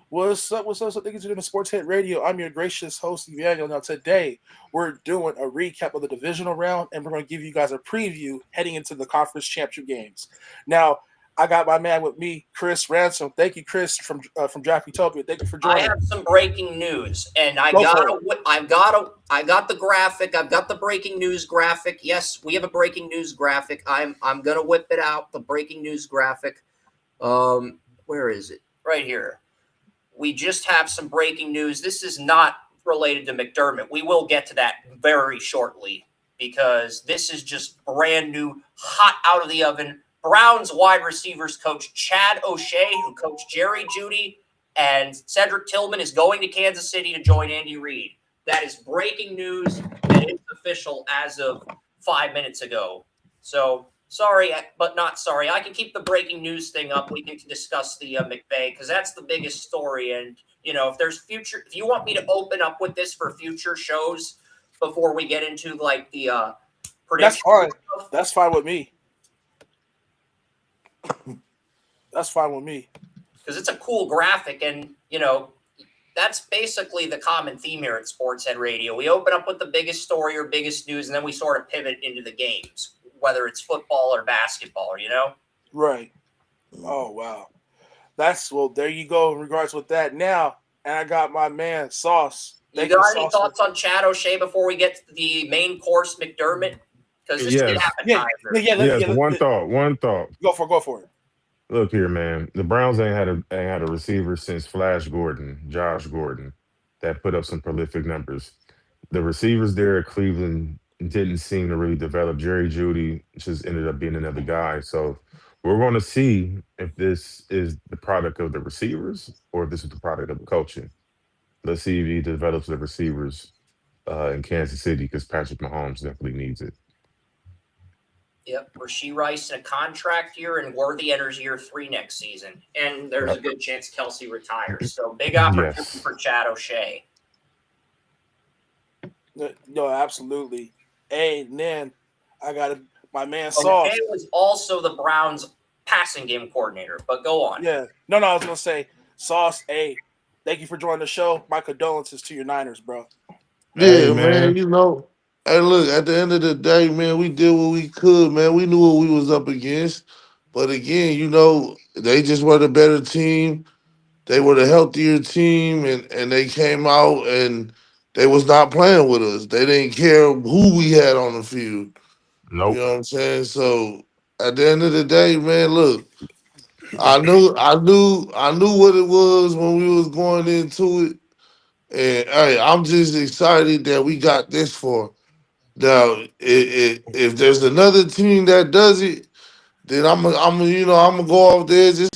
What's up? What's up? So thank you for doing the Sports Hit Radio. I'm your gracious host, Emmanuel. Now today we're doing a recap of the divisional round, and we're going to give you guys a preview heading into the conference championship games. Now, I got my man with me, Chris Ransom. Thank you, Chris from Draft Utopia. Thank you for I joining. have some breaking news, and Go for it. I got the graphic. I've got the breaking news graphic. Yes, we have a breaking news graphic. I'm gonna whip it out. The breaking news graphic. Where is it? Right here. We just have some breaking news. This is not related to McDermott. We will get to that very shortly because this is just brand new, hot out of the oven. Browns wide receivers coach Chad O'Shea, who coached Jerry Jeudy, and Cedric Tillman is going to Kansas City to join Andy Reid. That is breaking news, and it's official as of 5 minutes ago. So sorry, but not sorry. I can keep the breaking news thing up. We can discuss the McVay because that's the biggest story. And if you want me to open up with this for future shows before we get into like the That's predictions, fine. That's fine with me. That's fine with me. because it's a cool graphic, and that's basically the common theme here at Sports Head Radio. We open up with the biggest story or biggest news, and then we sort of pivot into the games, whether it's football or basketball. Right. Oh wow. That's well. There you go. In regards with that now, and I got my man Sauce. You Thank you, got any Sauce. thoughts on Chad O'Shea before we get to the main course, McDermott? Because this is an Yes, Yeah, appetizer. yes. yeah. One thought. Go for it. Look here, man. The Browns ain't had a receiver since Flash Gordon, Josh Gordon, that put up some prolific numbers. The receivers there at Cleveland didn't seem to really develop. Jerry Judy just ended up being another guy. So we're going to see if this is the product of the receivers or if this is the product of the coaching. Let's see if he develops the receivers in Kansas City because Patrick Mahomes definitely needs it. Yep, Rasheed Rice in a contract year, and Worthy enters year 3 next season. And there's a good chance Kelsey retires. So big opportunity Yes. for Chad O'Shea. No, absolutely. And then I got my man O'Shea Sauce. was also the Browns passing game coordinator, but go on. Yeah. No, I was gonna say Sauce. Hey, thank you for joining the show. My condolences to your Niners, bro. Hey, Yeah, man. man. Hey, look. At the end of the day, man, we did what we could, man. We knew what we was up against, but again, they just were the better team. They were the healthier team, and they came out and they was not playing with us. They didn't care who we had on the field. You Nope. know what I'm saying? So at the end of the day, man, look. I knew what it was when we was going into it, and hey, I'm just excited that we got this far. Now, if there's another team that does it, then I'm gonna go off there just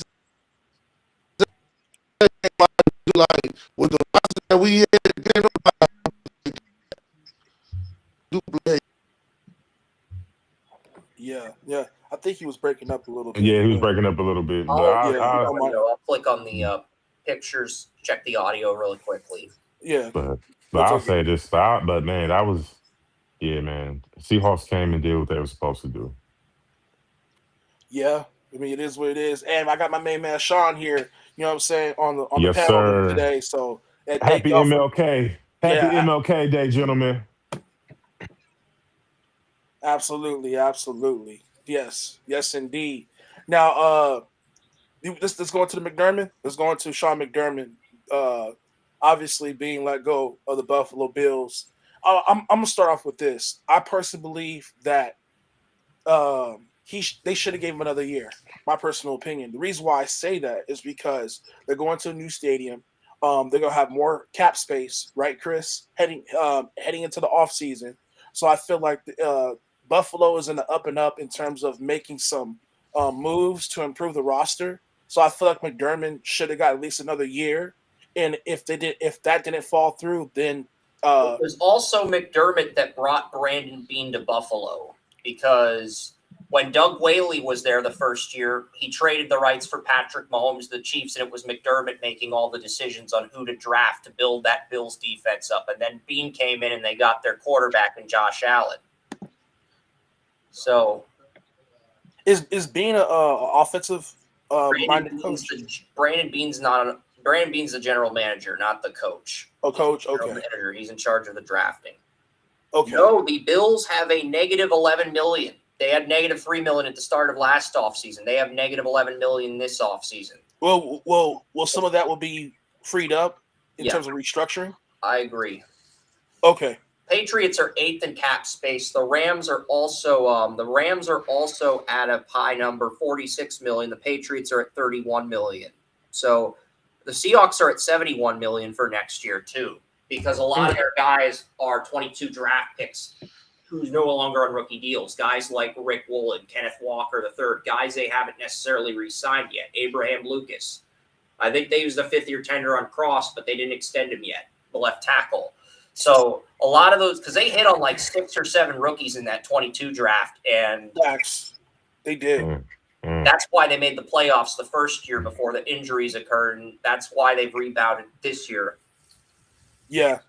like with the roster that we had, then duplicate. Yeah. I think he was breaking up a little bit, Yeah, he was but breaking up a little bit, but I'll yeah, check if you I don't mind. I'll click on the pictures, check the audio really quickly. Yeah, but that's I'll okay. say this. But man, that was yeah, man. Seahawks came and did what they were supposed to do. Yeah, I mean it is what it is. And I got my main man Sean here. You know what I'm saying on the Yes, panel sir. today. So and thank Happy y'all for MLK. Happy yeah, MLK Day, gentlemen. absolutely. Yes, indeed. Now, let's go into the McDermott. Let's go into Sean McDermott. Uh, obviously being let go of the Buffalo Bills. I'm gonna start off with this. I personally believe that they should have gave him another year. My personal opinion. The reason why I say that is because they're going to a new stadium. They're gonna have more cap space, right, Chris? Heading into the off season. So I feel like Buffalo is in the up and up in terms of making some moves to improve the roster. So I feel like McDermott should have got at least another year. And if that didn't fall through, then It uh, was also McDermott that brought Brandon Bean to Buffalo because when Doug Whaley was there the first year, he traded the rights for Patrick Mahomes to the Chiefs, and it was McDermott making all the decisions on who to draft to build that Bills defense up. And then Bean came in and they got their quarterback in Josh Allen. So is being a offensive minded coach. Brandon Bean's not Brandon Beane's the general manager, not the coach. Oh, coach. General Okay. manager. He's in charge of the drafting. Okay. No, the Bills have a negative 11 million. They had negative 3 million at the start of last offseason. They have negative 11 million this offseason. Well, some of that will be freed up in Yeah. terms of restructuring. I agree. Okay. Patriots are 8th in cap space. The Rams are also at a high number, 46 million. The Patriots are at 31 million. So the Seahawks are at 71 million for next year too, because a lot of their guys are 22 draft picks who's no longer on rookie deals. Guys like Rick Woolen, Kenneth Walker III, guys they haven't necessarily re-signed yet. Abraham Lucas. I think they used a 5th-year tender on Cross, but they didn't extend him yet, the left tackle. So a lot of those, because they hit on like 6 or 7 rookies in that 22 draft, and Facts. They did. that's why they made the playoffs the first year before the injuries occurred, and that's why they've rebounded this year. Yeah.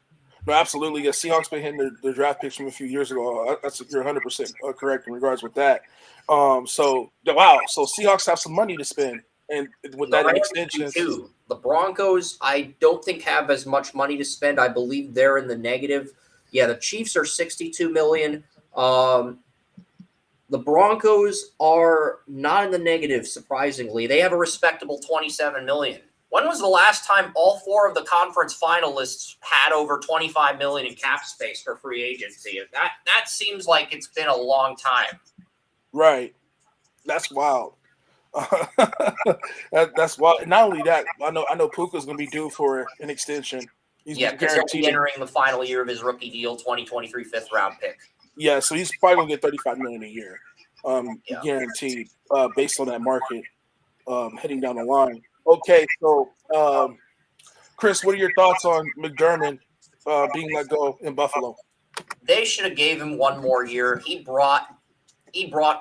No, absolutely. Yeah, Seahawks been hitting their draft picks from a few years ago. You're 100% correct in regards with that. So Seahawks have some money to spend, and with that extension too. The Broncos, I don't think have as much money to spend. I believe they're in the negative. Yeah, the Chiefs are 62 million. The Broncos are not in the negative, surprisingly. They have a respectable 27 million. When was the last time all 4 of the conference finalists had over 25 million in cap space for free agency? That seems like it's been a long time. Right. That's wild. That's wild. Not only that, I know Puka's going to be due for an extension. He's because he'll be entering the final year of his rookie deal, 2023 5th-round pick. Yeah, so he's probably going to get 35 million a year, guaranteed, based on that market heading down the line. Okay, so Chris, what are your thoughts on McDermott being let go in Buffalo? They should have gave him one more year. He brought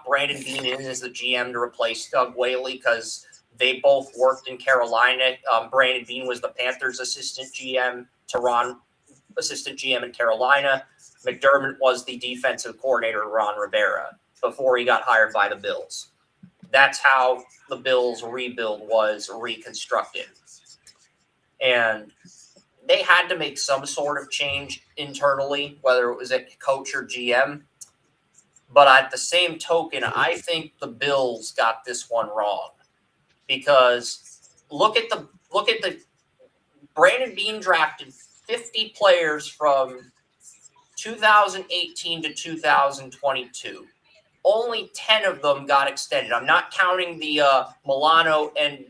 Brandon Beane in as the GM to replace Doug Whaley because they both worked in Carolina. Brandon Beane was the Panthers' assistant GM, Tehran assistant GM in Carolina. McDermott was the defensive coordinator, Ron Rivera, before he got hired by the Bills. That's how the Bills' rebuild was reconstructed. And they had to make some sort of change internally, whether it was a coach or GM. But at the same token, I think the Bills got this one wrong. Because look at the Brandon Beane drafted 50 players from 2018 to 2022. Only 10 of them got extended. I'm not counting the Milano, and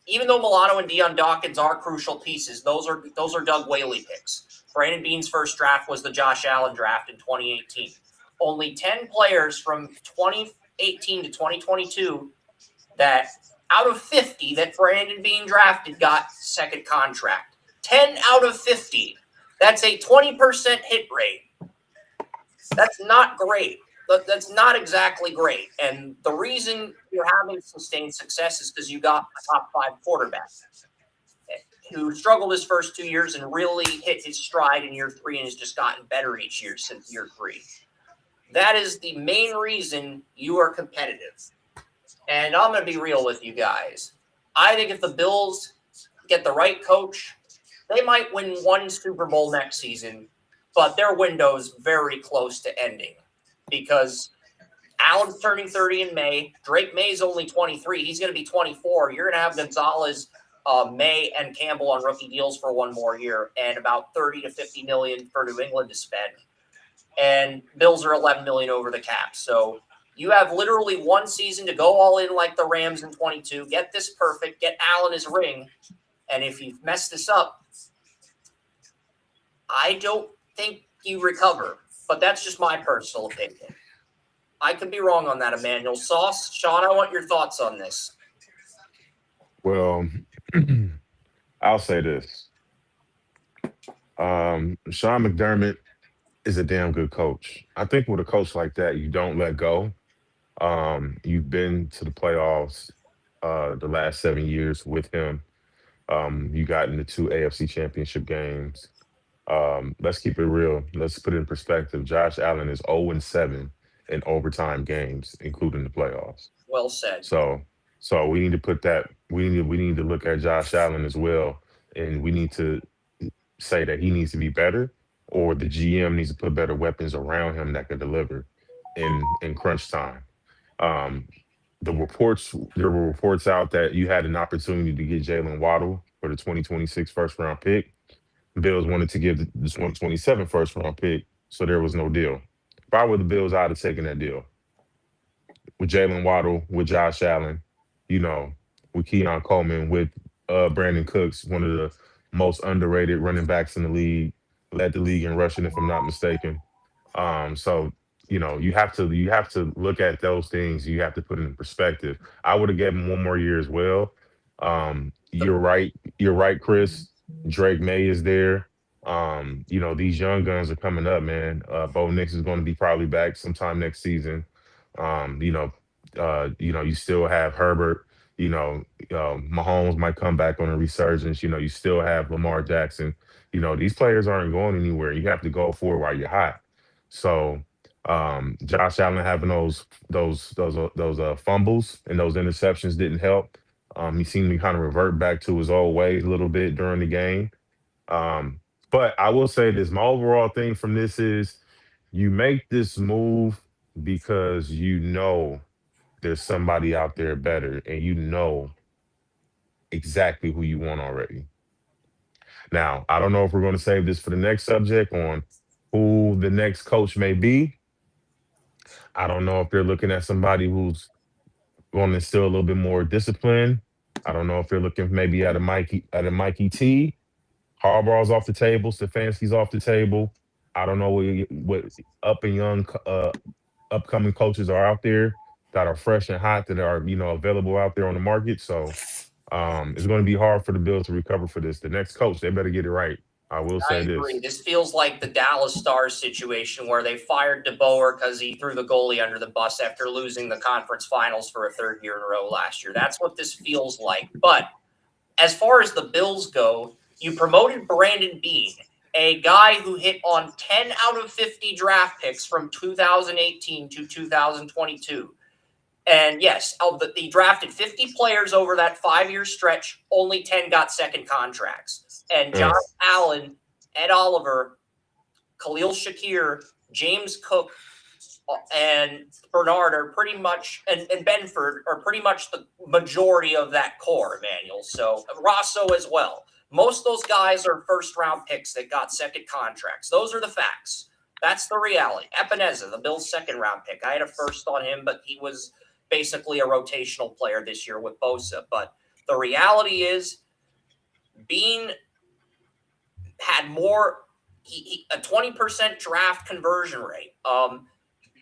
even though Milano and Deion Dawkins are crucial pieces, those are Doug Whaley picks. Brandon Beane's first draft was the Josh Allen draft in 2018. Only 10 players from 2018 to 2022 that out of 50 that Brandon Beane drafted got second contract. 10 out of 50. That's a 20% hit rate. That's not great. That's not exactly great. And the reason you're having sustained success is because you got a top 5 quarterback who struggled his first 2 years and really hit his stride in year 3 and has just gotten better each year since year 3. That is the main reason you are competitive. And I'm going to be real with you guys. I think if the Bills get the right coach, they might win 1 Super Bowl next season, but their window's very close to ending because Allen's turning 30 in May. Drake May's only 23. He's going to be 24. You're going to have Gonzalez, May, and Campbell on rookie deals for 1 more year and about 30 to 50 million for New England to spend. And Bills are 11 million over the cap. So you have literally 1 season to go all in like the Rams in 22, get this perfect, get Allen his ring. And if you mess this up, I don't think you recover. But that's just my personal opinion. I could be wrong on that, Emmanuel. Sauce, Sean, I want your thoughts on this. Well, I'll say this. Sean McDermott is a damn good coach. I think with a coach like that, you don't let go. You've been to the playoffs the last 7 years with him. You got into 2 AFC championship games. Let's keep it real. Let's put it in perspective. Josh Allen is 0-7 in overtime games, including the playoffs. Well said. So So we need to put that. We need to look at Josh Allen as well, and we need to say that he needs to be better, or the GM needs to put better weapons around him that could deliver in crunch time. Um, there were reports out that you had an opportunity to get Jalen Waddle for the 2026 first round pick. Bills wanted to give the 2027 first round pick, so there was no deal. If I were the Bills, I'd have taken that deal with Jalen Waddle, with Josh Allen, you know, with Keon Coleman, with Brandon Cooks, one of the most underrated running backs in the league, led the league in rushing, if I'm not mistaken. So you have to look at those things. You have to put it in perspective. I would have given him one more year as well. The You're right. You're right, Chris. Drake May is there. These young guns are coming up, man. Bo Nix is going to be probably back sometime next season. Um, you know, you still have Herbert. Mahomes might come back on a resurgence. You still have Lamar Jackson. These players aren't going anywhere. You have to go for it while you're hot. So Josh Allen having those fumbles and those interceptions didn't help. He seemed to kind of revert back to his old ways a little bit during the game. Um, but I will say this: my overall thing from this is you make this move because there's somebody out there better, and exactly who you want already. Now, I don't know if we're going to save this for the next subject on who the next coach may be. I don't know if they're looking at somebody who's going to instill a little bit more discipline. I don't know if they're looking maybe at a Mikey T. Harbaugh's off the table. Stefanski's off the table. I don't know what up and young upcoming coaches are out there that are fresh and hot that are available out there on the market. So it's going to be hard for the Bills to recover for this. The next coach, they better get it right. I will I say agree. this. This feels like the Dallas Stars situation where they fired DeBoer because he threw the goalie under the bus after losing the conference finals for a third year in a row last year. That's what this feels like. But as far as the Bills go, you promoted Brandon Beane, a guy who hit on 10 out of 50 draft picks from 2018 to 2022. And yes, he drafted 50 players over that 5-year stretch. Only 10 got second contracts. And Josh Mm, Allen, Ed Oliver, Khalil Shakir, James Cook, and Bernard are pretty much, and Benford are pretty much the majority of that core, Emmanuel. So Rosso as well. Most of those guys are first-round picks that got second contracts. Those are the facts. That's the reality. Epineza, the Bills' second-round pick. I had a first on him, but he was basically a rotational player this year with Bosa. But the reality is, Bean had more, a 20% draft conversion rate.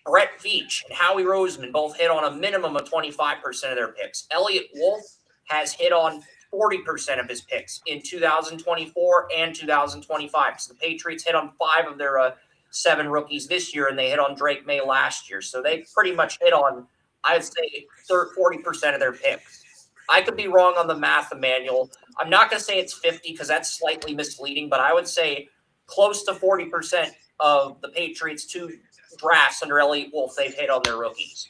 Brett Veach and Howie Roseman both hit on a minimum of 25% of their picks. Elliott Wolf has hit on 40% of his picks in 2024 and 2025. So the Patriots hit on 5 of their 7 rookies this year, and they hit on Drake May last year. So they pretty much hit on, I'd say, 40% of their picks. I could be wrong on the math, Emmanuel. I'm not going to say it's 50 because that's slightly misleading, but I would say close to 40% of the Patriots' 2 drafts under Elliott Wolf they've hit on their rookies.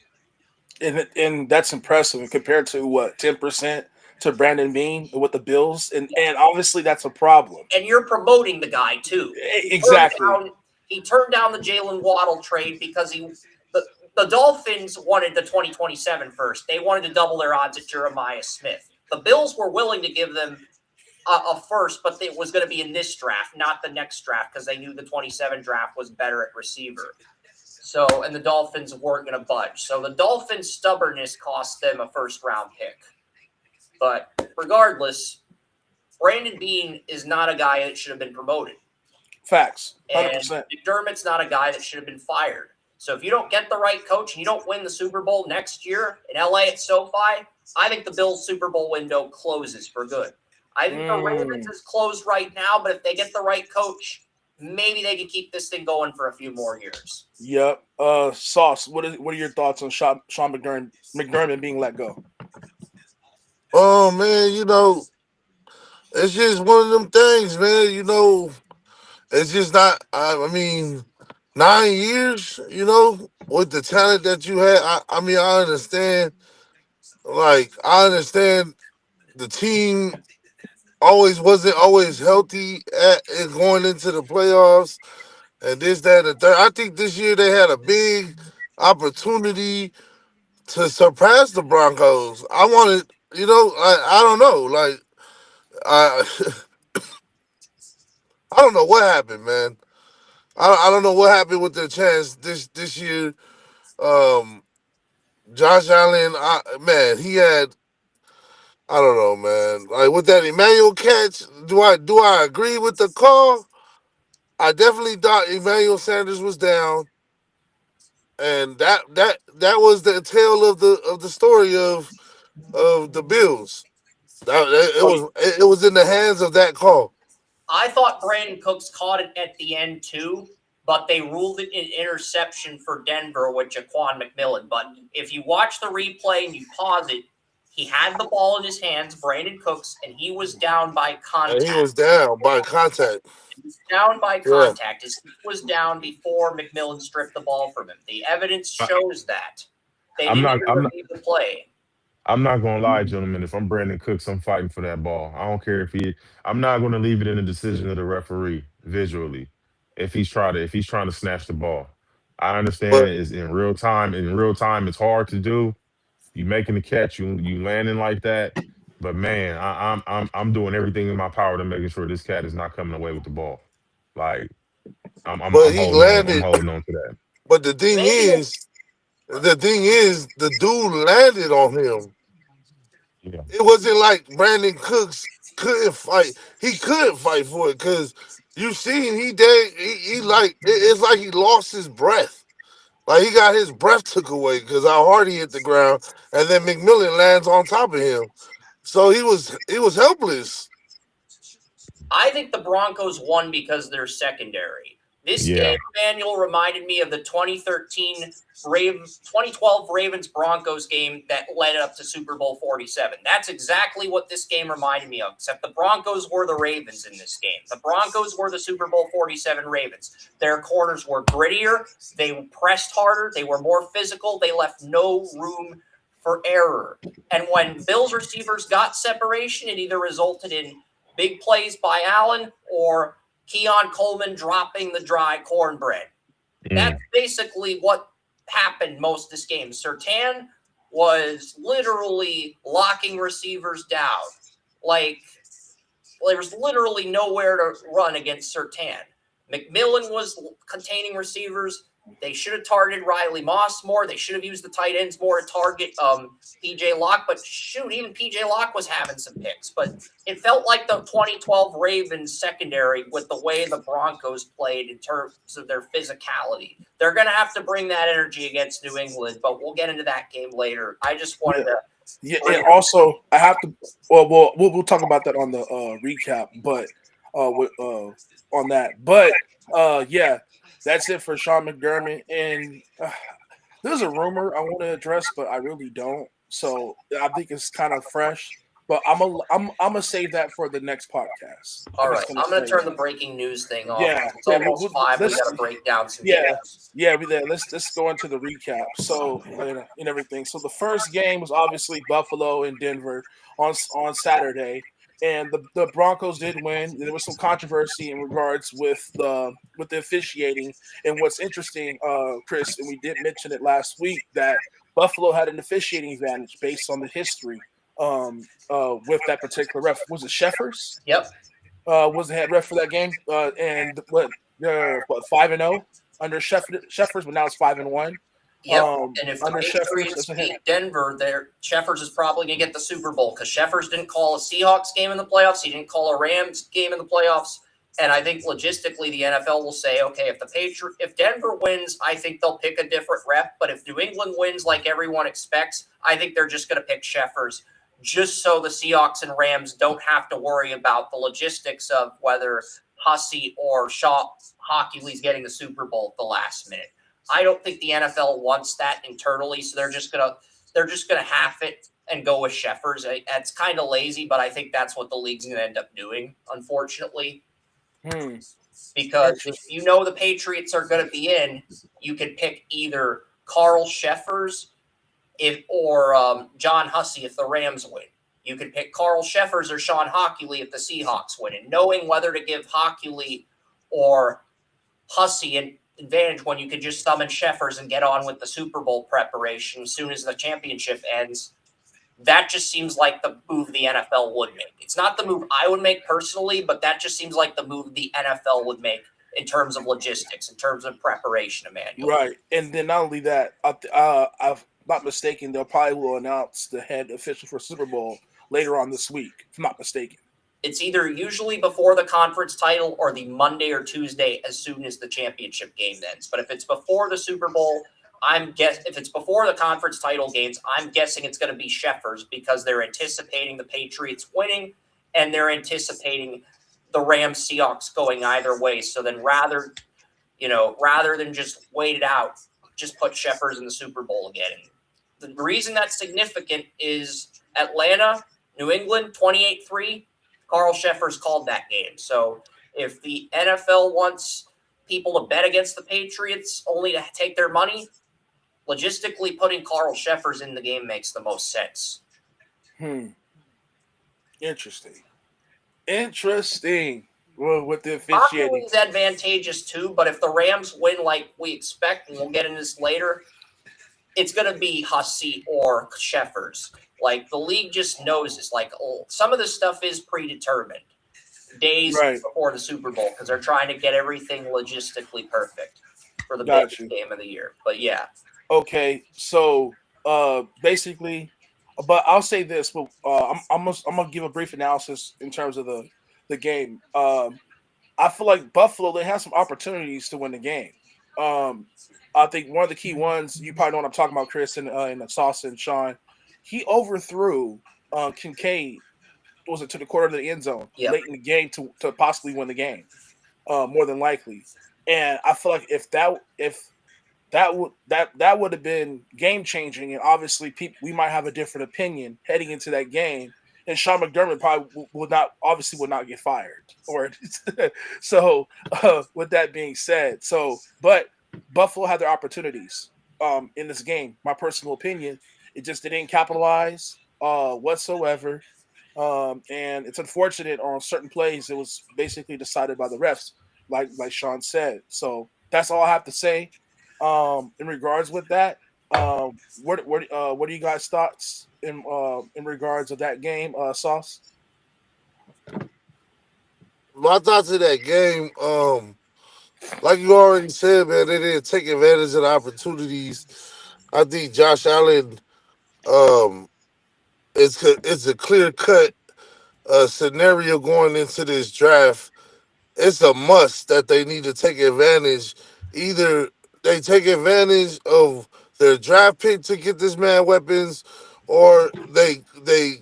And that's impressive. And compared to what 10% to Brandon Beane with the Bills, and obviously that's a problem. And you're promoting the guy too. Exactly. He turned down the Jalen Waddle trade because the Dolphins wanted the 2027 first. They wanted to double their odds at Jeremiah Smith. The Bills were willing to give them a first, but it was going to be in this draft, not the next draft, because they knew the 27 draft was better at receiver. So, and the Dolphins weren't going to budge. So the Dolphins' stubbornness cost them a first-round pick. But regardless, Brandon Beane is not a guy that should have been promoted. Facts. 100%. And McDermott's not a guy that should have been fired. So if you don't get the right coach and you don't win the Super Bowl next year in LA at SoFi, I think the Bills' Super Bowl window closes for good. I think the Ravens is closed right now, but if they get the right coach, maybe they can keep this thing going for a few more years. Yep. Sauce, what are your thoughts on Sean McDermott being let go? Oh man, it's just one of them things, man. It's just not. I mean, 9 years. With the talent that you had. I mean, I understand like I understand the team wasn't always healthy going into the playoffs and this, that, and the third. I think this year they had a big opportunity to surpass the Broncos. I wanted, I don't know, like I I don't know what happened, man. I don't know what happened with their chance this year. Um, Josh Allen, man, he had. I don't know, man. Like with that Emmanuel catch, do I agree with the call? I definitely thought Emmanuel Sanders was down, and that was the tale of the story of the Bills. It was in the hands of that call. I thought Brandon Cooks caught it at the end too, but they ruled it an interception for Denver with Jaquan McMillan. But if you watch the replay and you pause it, he had the ball in his hands, Brandon Cooks, and he was down by And he was contact. down by contact. Down by Yeah. contact. His feet was down before McMillan stripped the ball from him. The evidence shows that. They I'm didn't not. even I'm not. review the play. I'm not gonna lie, gentlemen. If I'm Brandon Cooks, I'm fighting for that ball. I don't care if he. I'm not gonna leave it in the decision of the referee visually. If he's trying to snatch the ball, I understand But it's in real time. In real time, it's hard to do. You making the catch, you landing like that. But man, I'm doing everything in my power to making sure this cat is not coming away with the ball. Like but I'm he holding on. I'm landed. holding on to that. But the thing is, the dude landed on him. Yeah. It wasn't like Brandon Cooks couldn't fight. He couldn't fight for it because you seen he like it's like he lost his breath. Like he got his breath took away because how hard he hit the ground, and then McMillan lands on top of him. So he was helpless. I think the Broncos won because they're secondary. This game, Yeah. Manuel, reminded me of the 2012 Ravens Broncos game that led up to Super Bowl 47. That's exactly what this game reminded me of, except the Broncos were the Ravens in this game. The Broncos were the Super Bowl 47 Ravens. Their corners were grittier, they pressed harder, they were more physical, they left no room for error. And when Bills receivers got separation, it either resulted in big plays by Allen or Keon Coleman dropping the dry cornbread. That's basically what happened most of this game. Surtain was literally locking receivers down. Like, there was literally nowhere to run against Surtain. McMillan was containing receivers. They should have targeted Riley Moss more. They should have used the tight ends more to target PJ Locke. But shoot, even PJ Locke was having some picks. But it felt like the 2012 Ravens secondary with the way the Broncos played in terms of their physicality. They're going to have to bring that energy against New England, but we'll get into that game later. I just wanted to. Yeah, and also I have to. Well, we'll talk about that on the recap, but on that. But yeah, that's it for Sean McDermott. And there's a rumor I want to address, but I really don't. So I think it's kind of fresh. But I'm gonna save that for the next podcast. All right, I'm going to turn the. the breaking news thing off. Yeah, It's almost we'll- 5. We let's- got to break down some Yeah. games. Yeah, let's go into the recap. So and everything. So the first game was obviously Buffalo and Denver on Saturday, and the Broncos did win. There was some controversy in regards with the officiating. And what's interesting, Chris, and we did mention it last week, that Buffalo had an officiating advantage based on the history with that particular ref. Was it Sheffers? Yep. Was the head ref for that game? And what 5-0 under Sheffers, but now it's 5-1. Yep. And if the under Patriots Sheffers, beat Denver, Sheffers is probably going to get the Super Bowl because Sheffers didn't call a Seahawks game in the playoffs. He didn't call a Rams game in the playoffs. And I think logistically, the NFL will say, okay, if Denver wins, I think they'll pick a different rep. But if New England wins like everyone expects, I think they're just going to pick Sheffers, just so the Seahawks and Rams don't have to worry about the logistics of whether Hussey or Hockley's getting the Super Bowl at the last minute. I don't think the NFL wants that internally, so they're just gonna half it and go with Sheffers. It's kind of lazy, but I think that's what the league's gonna end up doing, unfortunately. Because if you know the Patriots are gonna be in, you can pick either Carl Sheffers John Hussey if the Rams win. You could pick Carl Sheffers or Sean Hockley if the Seahawks win. And knowing whether to give Hockley or Hussey an advantage when you could just summon Sheffers and get on with the Super Bowl preparation as soon as the championship ends, that just seems like the move the NFL would make. It's not the move I would make personally, but that just seems like the move the NFL would make in terms of logistics, in terms of preparation, Emmanuel. Right, and then not only that, I've not mistaken, they'll probably will announce the head official for Super Bowl later on this week, if I'm not mistaken. It's either usually before the conference title or the Monday or Tuesday as soon as the championship game ends. But if it's before the Super Bowl, if it's before the conference title games, I'm guessing it's going to be Sheffers because they're anticipating the Patriots winning and they're anticipating the Rams Seahawks going either way. So then rather than just wait it out, just put Sheffers in the Super Bowl again. The reason that's significant is Atlanta, New England, 28-3. Carl Sheffers called that game. So if the NFL wants people to bet against the Patriots only to take their money, logistically putting Carl Sheffers in the game makes the most sense. Interesting. Well, with the Hockley officiating. is advantageous too, but if the Rams win like we expect, and we'll get into this later, it's going to be Hussey or Sheffers. Like, the league just knows this. Like, some of this stuff is predetermined days before the Super Bowl because they're trying to get everything logistically perfect for the biggest game of the year. But yeah. Okay, so basically, but I'll say this. But I'm gonna give a brief analysis in terms of the game. I feel like Buffalo, they have some opportunities to win the game. I think one of the key ones, you probably know what I'm talking about, Chris and the Sauce and Sean. He overthrew Kincaid, was it to the corner of the end zone late in the game to possibly win the game, more than likely. And I feel like if that would have been game changing, and obviously we might have a different opinion heading into that game. And Sean McDermott probably would not get fired. Or so with that being said, but Buffalo had their opportunities in this game. My personal opinion, it just didn't capitalize whatsoever. And it's unfortunate on certain plays. It was basically decided by the refs, like Sean said. So that's all I have to say in regards with that. What are you guys' thoughts in regards of that game, Sauce? My thoughts of that game, like you already said, man, they didn't take advantage of the opportunities. I think Josh Allen, um, it's a clear cut scenario going into this draft. It's a must that they need to take advantage. Either they take advantage of their draft pick to get this man weapons, or they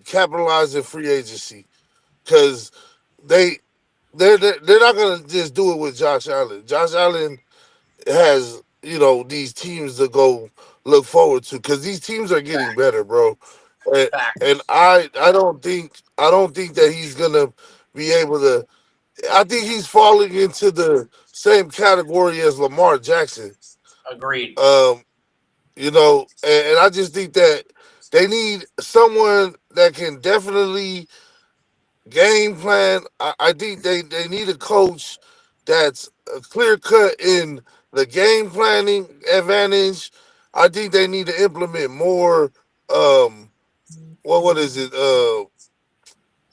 capitalize in free agency because they they're not gonna just do it with Josh Allen. Josh Allen has these teams to go look forward to because these teams are getting better, bro. And, and Facts. I don't think that he's gonna be able to. I think he's falling into the same category as Lamar Jackson. Agreed. And I just think that they need someone that can definitely game plan. I think they need a coach that's clear cut in the game planning advantage. I think they need to implement more. What is it?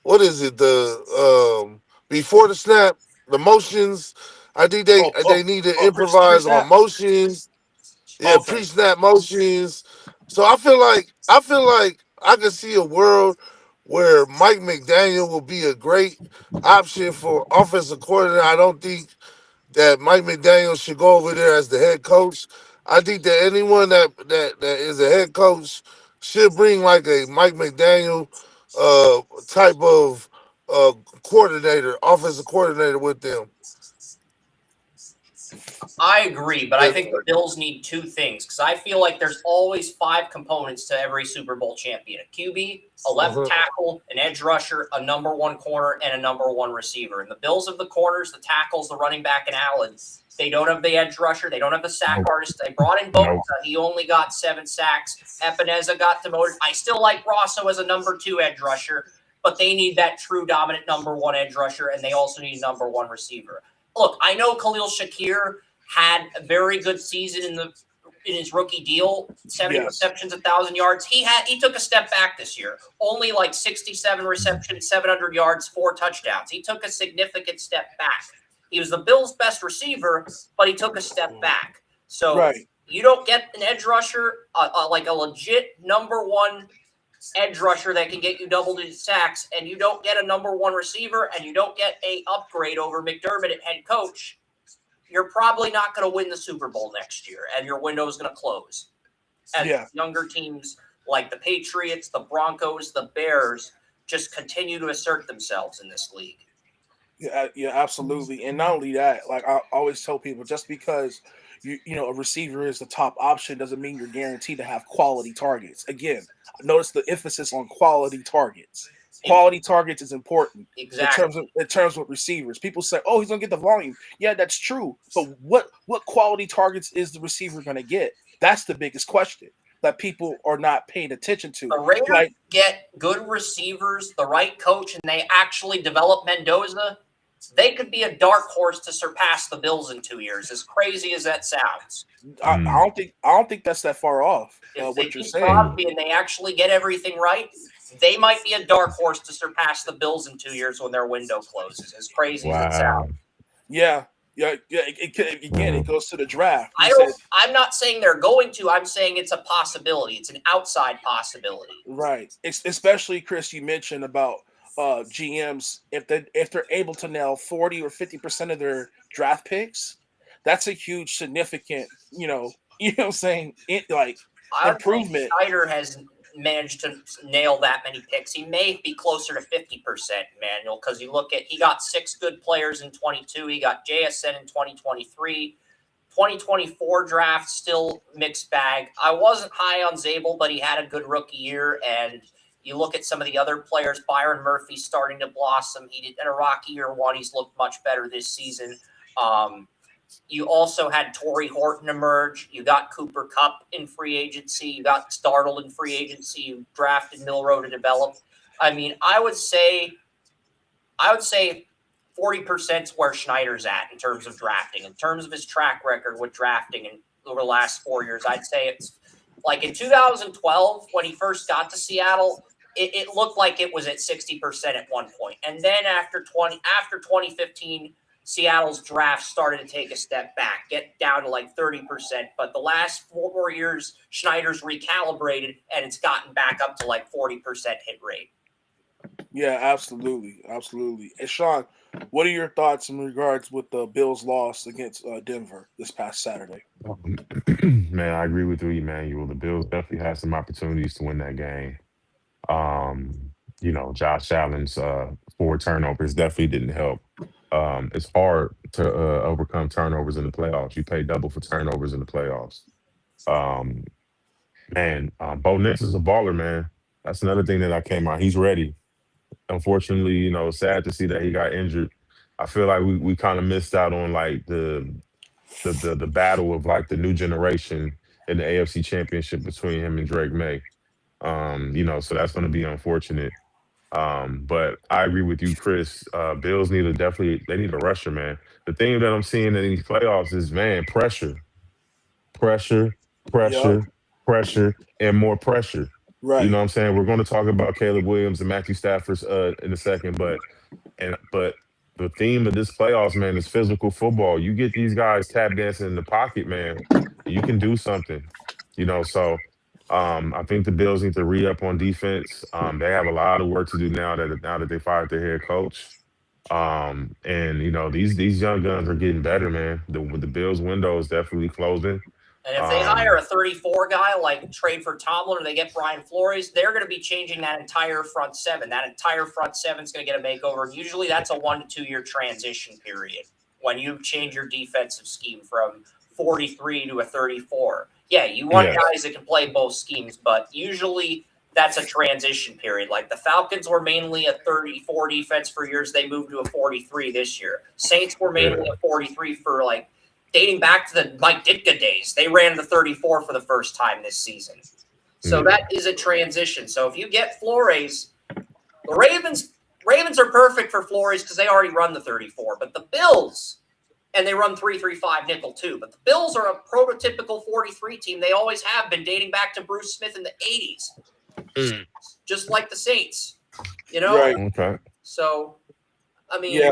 What is it? The before the snap, the motions. I think they need to improvise on Pre-snap? motions. Yeah, Okay. pre-snap motions. So I feel like I can see a world where Mike McDaniel will be a great option for offensive coordinator. I don't think that Mike McDaniel should go over there as the head coach. I think that anyone that is a head coach should bring like a Mike McDaniel type of uh, coordinator, offensive coordinator with them. I agree, but I think the Bills need two things because I feel like there's always 5 components to every Super Bowl champion: a QB, a left tackle, an edge rusher, a number 1 corner, and a number 1 receiver. And the Bills have the corners, the tackles, the running back, and Allen. They don't have the edge rusher. They don't have the sack artist. They brought in Bosa. He only got 7 sacks. Epineza got demoted. I still like Rosso as a number 2 edge rusher, but they need that true dominant number 1 edge rusher, and they also need a number 1 receiver. Look, I know Khalil Shakir had a very good season in his rookie deal, 70 receptions, 1,000 yards. He took a step back this year. Only like 67 receptions, 700 yards, 4 touchdowns. He took a significant step back. He was the Bills' best receiver, but he took a step back. So you don't get an edge rusher, like a legit number 1 edge rusher that can get you double-digit sacks, and you don't get a number 1 receiver, and you don't get a upgrade over McDermott at head coach, you're probably not going to win the Super Bowl next year, and your window is going to close. And younger teams like the Patriots, the Broncos, the Bears just continue to assert themselves in this league. Yeah, absolutely. And not only that, like I always tell people, just because you know a receiver is the top option doesn't mean you're guaranteed to have quality targets. Again, notice the emphasis on quality targets. Quality targets is important in terms of receivers. People say, "Oh, he's gonna get the volume." Yeah, that's true. But what quality targets is the receiver gonna get? That's the biggest question that people are not paying attention to. The Raiders get good receivers, the right coach, and they actually develop Mendoza. They could be a dark horse to surpass the Bills in 2 years. As crazy as that sounds, I don't think that's that far off. If What they you're keep saying, Crosby and they actually get everything right, they might be a dark horse to surpass the Bills in 2 years when their window closes. As crazy as it sounds. Yeah. It goes to the draft. I'm not saying they're going to. I'm saying it's a possibility. It's an outside possibility. Right. Especially, Chris, you mentioned about GMs if they're able to nail 40 or 50% of their draft picks, that's a huge significant, you know what I'm saying, improvement. Snyder has managed to nail that many picks. He may be closer to 50%, Manuel, because you look at he got 6 good players in 22. He got JSN in 2023. 2024 draft still mixed bag. I wasn't high on Zabel, but he had a good rookie year. And you look at some of the other players, Byron Murphy starting to blossom. He did in a rocky year 1. He's looked much better this season. You also had Torrey Horton emerge. You got Cooper Kupp in free agency. You got Startle in free agency. You drafted Milroe to develop. I mean, I would say 40% is where Schneider's at in terms of drafting. In terms of his track record with drafting over the last 4 years, I'd say it's like in 2012 when he first got to Seattle, it looked like it was at 60% at one point. And then after 2015, Seattle's draft started to take a step back, get down to like 30%. But the last 4 years, Schneider's recalibrated, and it's gotten back up to like 40% hit rate. Yeah, absolutely. And Sean, what are your thoughts in regards with the Bills' loss against Denver this past Saturday? Man, I agree with you, Emmanuel. The Bills definitely had some opportunities to win that game. Josh Allen's 4 turnovers definitely didn't help. It's hard to overcome turnovers in the playoffs. You pay double for turnovers in the playoffs. Bo Nix is a baller, man. That's another thing that I came out. He's ready. Unfortunately, sad to see that he got injured. I feel like we kind of missed out on like the battle of like the new generation in the AFC Championship between him and Drake May. So that's going to be unfortunate. But I agree with you, Chris. Bills need a rusher, man. The thing that I'm seeing in these playoffs is, man, pressure, and more pressure. Right. You know what I'm saying? We're going to talk about Caleb Williams and Matthew Stafford in a second, but the theme of this playoffs, man, is physical football. You get these guys tap dancing in the pocket, man, you can do something. So I think the Bills need to re-up on defense. They have a lot of work to do now that they fired their head coach. These young guns are getting better, man. The Bills' window is definitely closing. And if they hire a 34 guy, like trade for Tomlin, or they get Brian Flores, they're going to be changing that entire front seven. That entire front seven is going to get a makeover. Usually that's a 1 to 2 year transition period. when you change your defensive scheme from 43 to a 34. Yeah, you want Yes. guys that can play both schemes, but usually that's a transition period. Like the Falcons were mainly a 34 defense for years. They moved to a 43 this year. Saints were mainly a 43 for like dating back to the Mike Ditka days. They ran the 34 for the first time this season. So that is a transition. So if you get Flores, the Ravens are perfect for Flores because they already run the 34. But the Bills, and they run 3-3-5 nickel too. But the Bills are a prototypical 43 team. They always have been, dating back to Bruce Smith in the 80s. Just like the Saints, you know? Right. Okay. So, I mean, Yeah.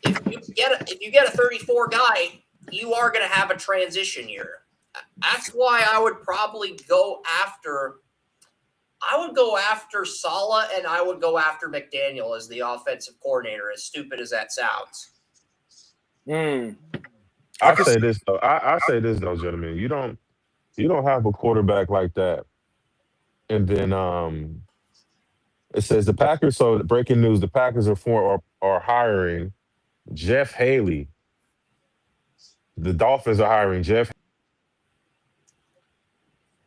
if you get a 34 guy, you are going to have a transition year. That's why I would probably go after Saleh, and I would go after McDaniel as the offensive coordinator, as stupid as that sounds. I say this though. I say this though, gentlemen. You don't have a quarterback like that. And then it says the Packers. So breaking news: the Packers are hiring Jeff Haley. The Dolphins are hiring Jeff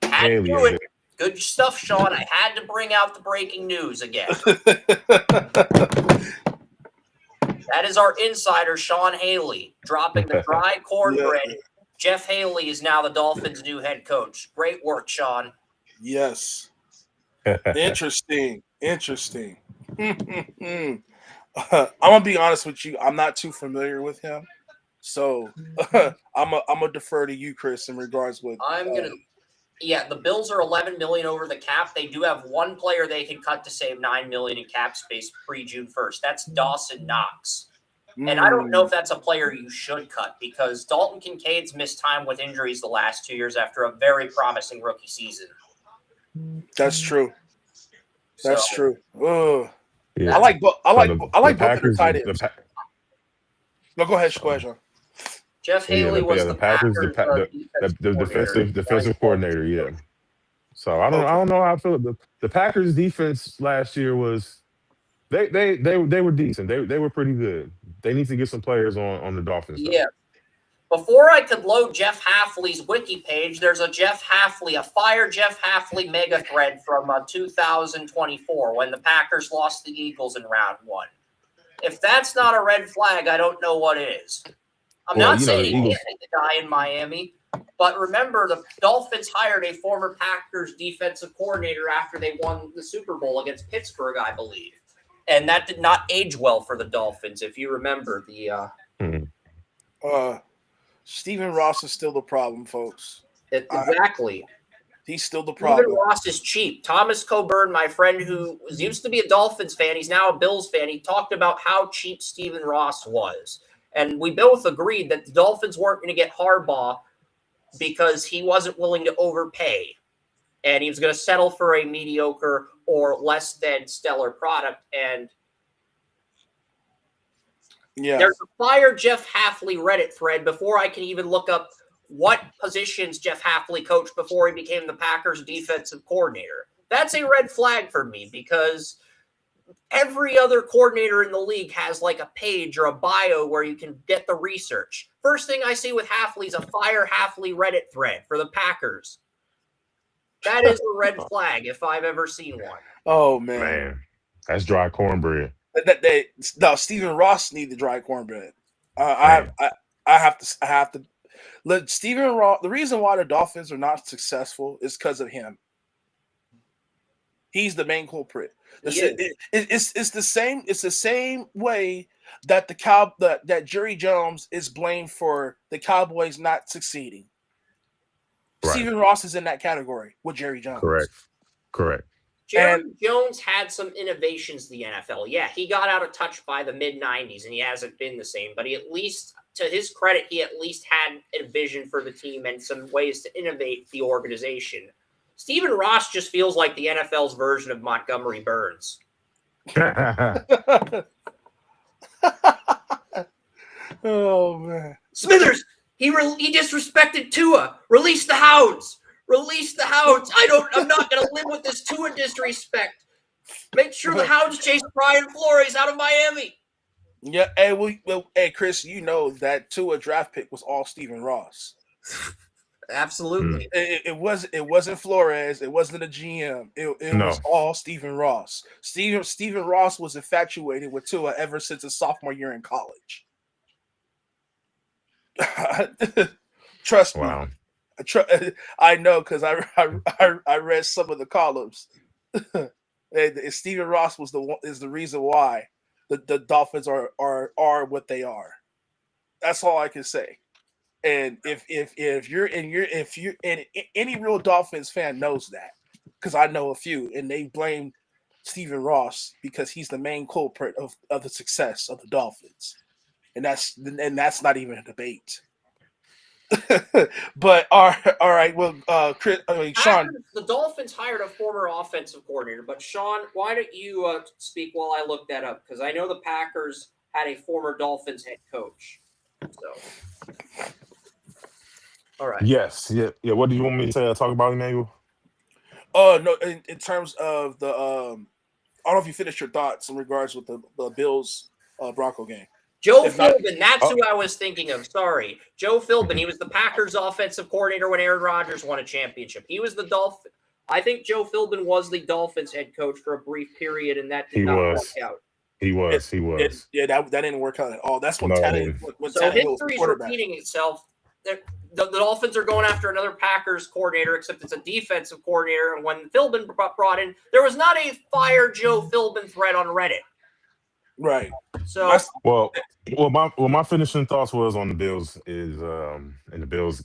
Had to Haley. do it. Good stuff, Sean. I had to bring out the breaking news again. That is our insider, Sean Haley, dropping the dry cornbread. Yeah. Jeff Haley is now the Dolphins' new head coach. Great work, Sean. Yes. Interesting. I'm gonna be honest with you. I'm not too familiar with him, so I'm gonna defer to you, Chris, in regards with. Yeah, the Bills are $11 million over the cap. They do have one player they can cut to save $9 million in cap space pre-June 1st. That's Dawson Knox. And I don't know if that's a player you should cut because Dalton Kincaid's missed time with injuries the last 2 years after a very promising rookie season. That's true. That's So, true. Ugh. Yeah. I like both of their Packers. tight ends. No, go ahead, Sean. Jeff Haley was the Packers, Packers' defensive coordinator. Yeah. So I don't know how I feel. The Packers defense last year was they were decent. They were pretty good. They need to get some players on the Dolphins. Though. Yeah. Before I could load Jeff Hafley's wiki page, there's a Fire Jeff Hafley mega thread from 2024 when the Packers lost the Eagles in round 1. If that's not a red flag, I don't know what is. I'm not saying he can't take the guy in Miami, but remember the Dolphins hired a former Packers defensive coordinator after they won the Super Bowl against Pittsburgh, I believe. And that did not age well for the Dolphins, if you remember the Stephen Ross is still the problem, folks. exactly. He's still the Stephen problem. Ross is cheap. Thomas Coburn, my friend who used to be a Dolphins fan, he's now a Bills fan. He talked about how cheap Stephen Ross was. And we both agreed that the Dolphins weren't going to get Harbaugh because he wasn't willing to overpay. And he was going to settle for a mediocre or less than stellar product. And there's a Fire Jeff Hafley Reddit thread before I can even look up what positions Jeff Hafley coached before he became the Packers defensive coordinator. That's a red flag for me because every other coordinator in the league has like a page or a bio where you can get the research. First thing I see with Hafley is a Fire Hafley Reddit thread for the Packers. That is a red flag if I've ever seen one. Oh man, that's dry cornbread. No, Stephen Ross need the dry cornbread. I have to let Stephen Ross. The reason why the Dolphins are not successful is because of him. He's the main culprit. It's the same. It's the same way that that Jerry Jones is blamed for the Cowboys not succeeding. Right. Stephen Ross is in that category with Jerry Jones. Correct. Jerry Jones had some innovations in the NFL. Yeah, he got out of touch by the mid-'90s, and he hasn't been the same. But he at least, to his credit, he at least had a vision for the team and some ways to innovate the organization. Stephen Ross just feels like the NFL's version of Montgomery Burns. Oh, man. Smithers, he disrespected Tua. Release the Hounds. Release the Hounds. I'm not going to live with this Tua disrespect. Make sure the Hounds chase Brian Flores out of Miami. Yeah, hey, Chris, you know that Tua draft pick was all Stephen Ross. Absolutely. It wasn't Flores. It wasn't a GM. It was No. all Stephen Ross. Stephen Ross was infatuated with Tua ever since his sophomore year in college. Trust me, Wow. I know because I read some of the columns. And Stephen Ross is the reason why the Dolphins are what they are. That's all I can say. And if you're in your if you and any real Dolphins fan knows that, because I know a few, and they blame Stephen Ross because he's the main culprit of the success of the Dolphins, and that's not even a debate. But all right, well, Chris, I mean Sean. Packers, the Dolphins hired a former offensive coordinator, but Sean, why don't you speak while I look that up? Because I know the Packers had a former Dolphins head coach. So, all right. Yes. Yeah. Yeah. What do you want me to say? Talk about Emmanuel? No, in terms of the I don't know if you finished your thoughts in regards with the Bills Bronco game. Joe If not- Philbin, that's Oh. who I was thinking of. Sorry. Joe Philbin. He was the Packers offensive coordinator when Aaron Rodgers won a championship. He was the Dolphin. I think Joe Philbin was the Dolphins head coach for a brief period, and that did He not was. work out. He was. He was. Yeah, that didn't work out at all. That's when No, it Tannehill didn't. when So Tannehill was the history's quarterback. repeating itself. The Dolphins are going after another Packers coordinator, except it's a defensive coordinator. And when Philbin brought in, there was not a fire Joe Philbin thread on Reddit. Right. So My- Well, my finishing thoughts was on the Bills is in the Bills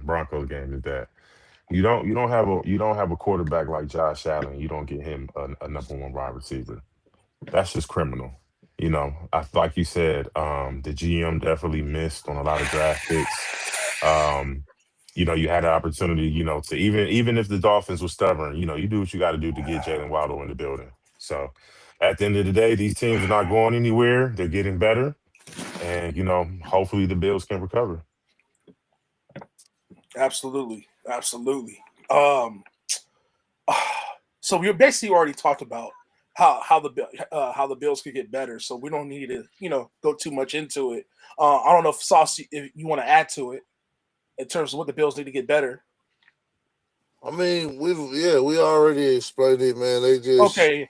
Broncos game is that you don't have a quarterback like Josh Allen. You don't get him a number one wide receiver. That's just criminal. Like you said, the GM definitely missed on a lot of draft picks. Um, you had an opportunity, to even if the Dolphins were stubborn, you do what you got to do to get Jalen Waddle in the building. So at the end of the day, these teams are not going anywhere. They're getting better. And, hopefully the Bills can recover. Absolutely. So we basically already talked about how the Bills could get better. So we don't need to go too much into it. I don't know if Sauce, if you want to add to it in terms of what the Bills need to get better. I mean, we already explained it, man. Okay.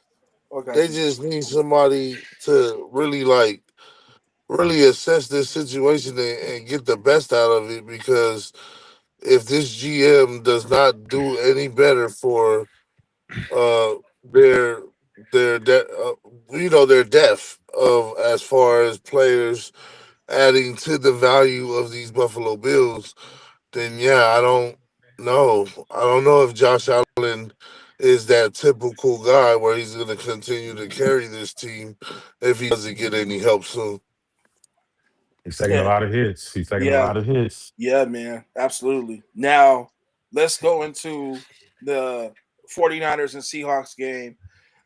They just need somebody to really assess this situation and get the best out of it, because if this GM does not do any better for uh their their depth of as far as players adding to the value of these Buffalo Bills, then yeah, I don't know if Josh Allen is that typical guy where he's going to continue to carry this team if he doesn't get any help soon. He's taking a Yeah. lot of hits. He's taking a Yeah. lot of hits. Yeah, man. Absolutely. Now, let's go into the 49ers and Seahawks game.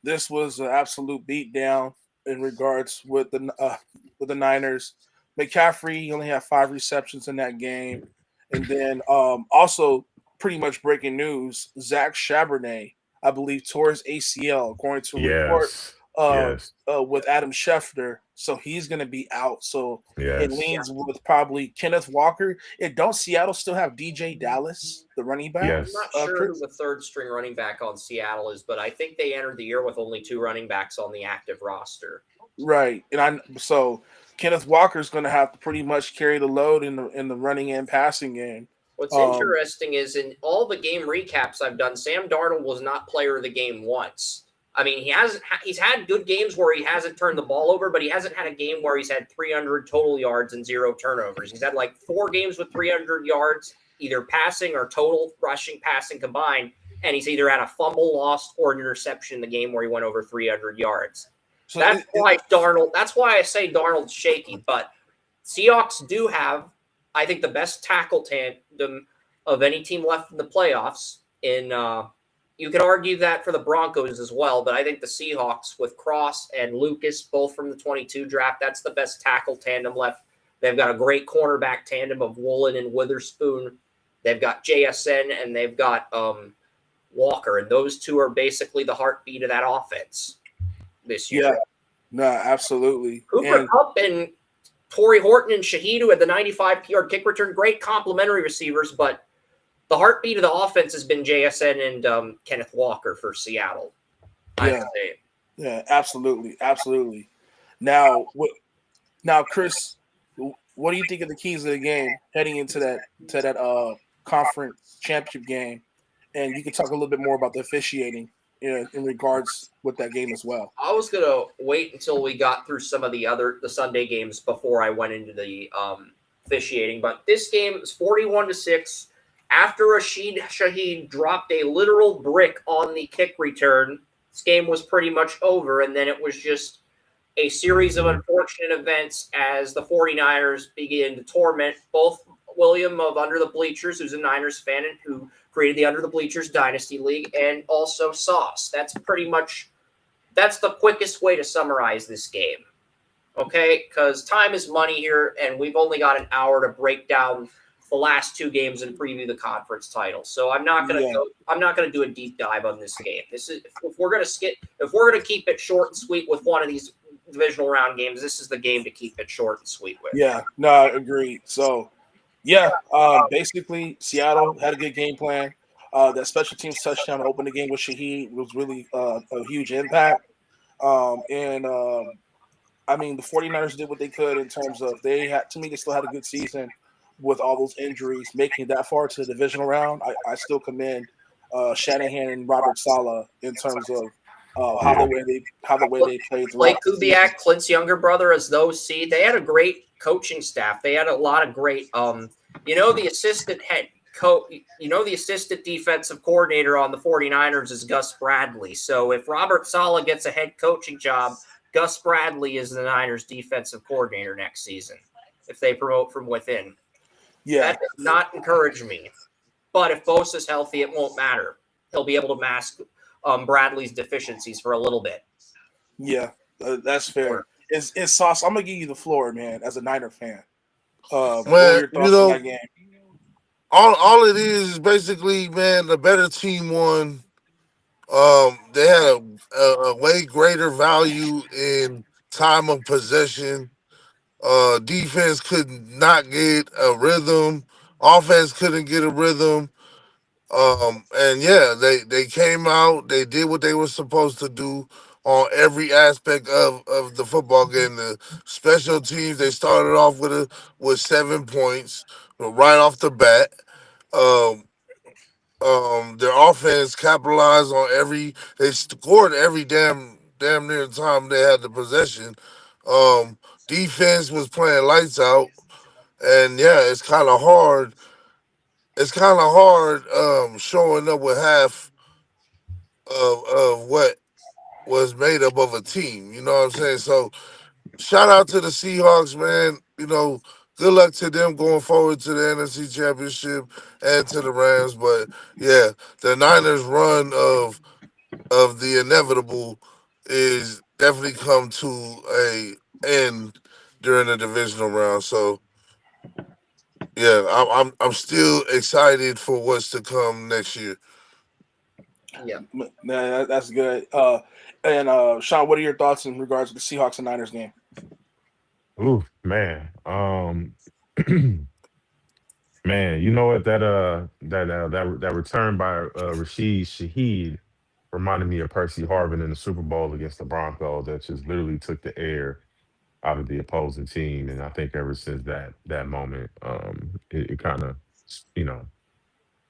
This was an absolute beatdown in regards with the Niners. McCaffrey only had 5 receptions in that game. And then also pretty much breaking news, Zach Charbonnet, I believe, tore his ACL, according to a report Yes. uh, Yes. with Adam Schefter. So he's going to be out. So it Yes. leans with probably Kenneth Walker. And don't Seattle still have DJ Dallas, the running back? Yes. I'm not sure Chris? who the third string running back on Seattle is, but I think they entered the year with only 2 running backs on the active roster. Right. So Kenneth Walker's going to have to pretty much carry the load in the running and passing game. What's interesting is in all the game recaps I've done, Sam Darnold was not player of the game once. I mean, he's had good games where he hasn't turned the ball over, but he hasn't had a game where he's had 300 total yards and 0 turnovers. He's had like 4 games with 300 yards, either passing or total rushing, passing combined, and he's either had a fumble lost or an interception in the game where he went over 300 yards. So That's why I say Darnold's shaky, but Seahawks do have, I think, the best tackle tandem of any team left in the playoffs. You could argue that for the Broncos as well, but I think the Seahawks with Cross and Lucas, both from the 22 draft, that's the best tackle tandem left. They've got a great cornerback tandem of Woolen and Witherspoon. They've got JSN and they've got Walker, and those two are basically the heartbeat of that offense this year. No, absolutely. Cooper And Kupp and Torrey Horton and Shaheed, who had the 95-yard kick return, great complementary receivers, but the heartbeat of the offense has been JSN and Kenneth Walker for Seattle. I'd yeah, say. yeah, absolutely, absolutely. Now, now, Chris, what do you think of the keys of the game heading into that conference championship game? And you can talk a little bit more about the officiating in regards with that game as well. I was gonna wait until we got through some of the Sunday games before I went into the officiating, but this game is 41-6. After Rashid Shaheed dropped a literal brick on the kick return, this game was pretty much over, and then it was just a series of Mhm. unfortunate events as the 49ers began to torment both William of Under the Bleachers, who's a Niners fan and who created the Under the Bleachers Dynasty League, and also Sauce. That's the quickest way to summarize this game. Okay, because time is money here, and we've only got an hour to break down the last two games and preview the conference title. So I'm not gonna Yeah, go. I'm not gonna do a deep dive on this game. This is if we're gonna skip. If we're gonna keep it short and sweet with one of these divisional round games, this is the game to keep it short and sweet with. yeah, no, I agree. So, yeah, basically, Seattle had a good game plan. That special teams touchdown to open the game with Shaheed was really a huge impact. And I mean, the 49ers did what they could in terms of they had, to me, they still had a good season with all those injuries, making it that far to the divisional round. I still commend Shanahan and Robert Sala in terms of Yeah. how the way they played Blake throughout the season. Kubiak, Clint's younger brother, as those see, they had a great coaching staff. They had a lot of great, the assistant head coach, the assistant defensive coordinator on the 49ers is Gus Bradley. So if Robert Sala gets a head coaching job, Gus Bradley is the Niners defensive coordinator next season if they promote from within. Yeah, That does not encourage me. But if Bosa's healthy, it won't matter. He'll be able to mask Bradley's deficiencies for a little bit. yeah, that's fair. Is Sauce? I'm gonna give you the floor, man. As a Niner fan, what were Man, your thoughts on that game? all it is basically, man, the better team won. They had a way greater value in time of possession. Defense could not get a rhythm. Offense couldn't get a rhythm. And yeah, they came out. They did what they were supposed to do on every aspect of the football game. The special teams, they started off with 7 points right off the bat. Um, their offense capitalized on every. They scored every damn near time they had the possession. Um, Defense was playing lights out, and yeah, it's kind of hard. It's kind of hard showing up with half of what was made up of a team. You know what I'm saying? So shout out to the Seahawks, man. Good luck to them going forward to the NFC Championship and to the Rams. But yeah, the Niners' run of the inevitable is definitely come to a end during the divisional round. So yeah, I'm still excited for what's to come next year. Yeah. Nah, that's good. And Sean, what are your thoughts in regards to the Seahawks and Niners game? Ooh, man. Man, you know what that return by Rashid Shaheed reminded me of Percy Harvin in the Super Bowl against the Broncos that just literally took the air out of the opposing team. And I think ever since that moment, it kind of you know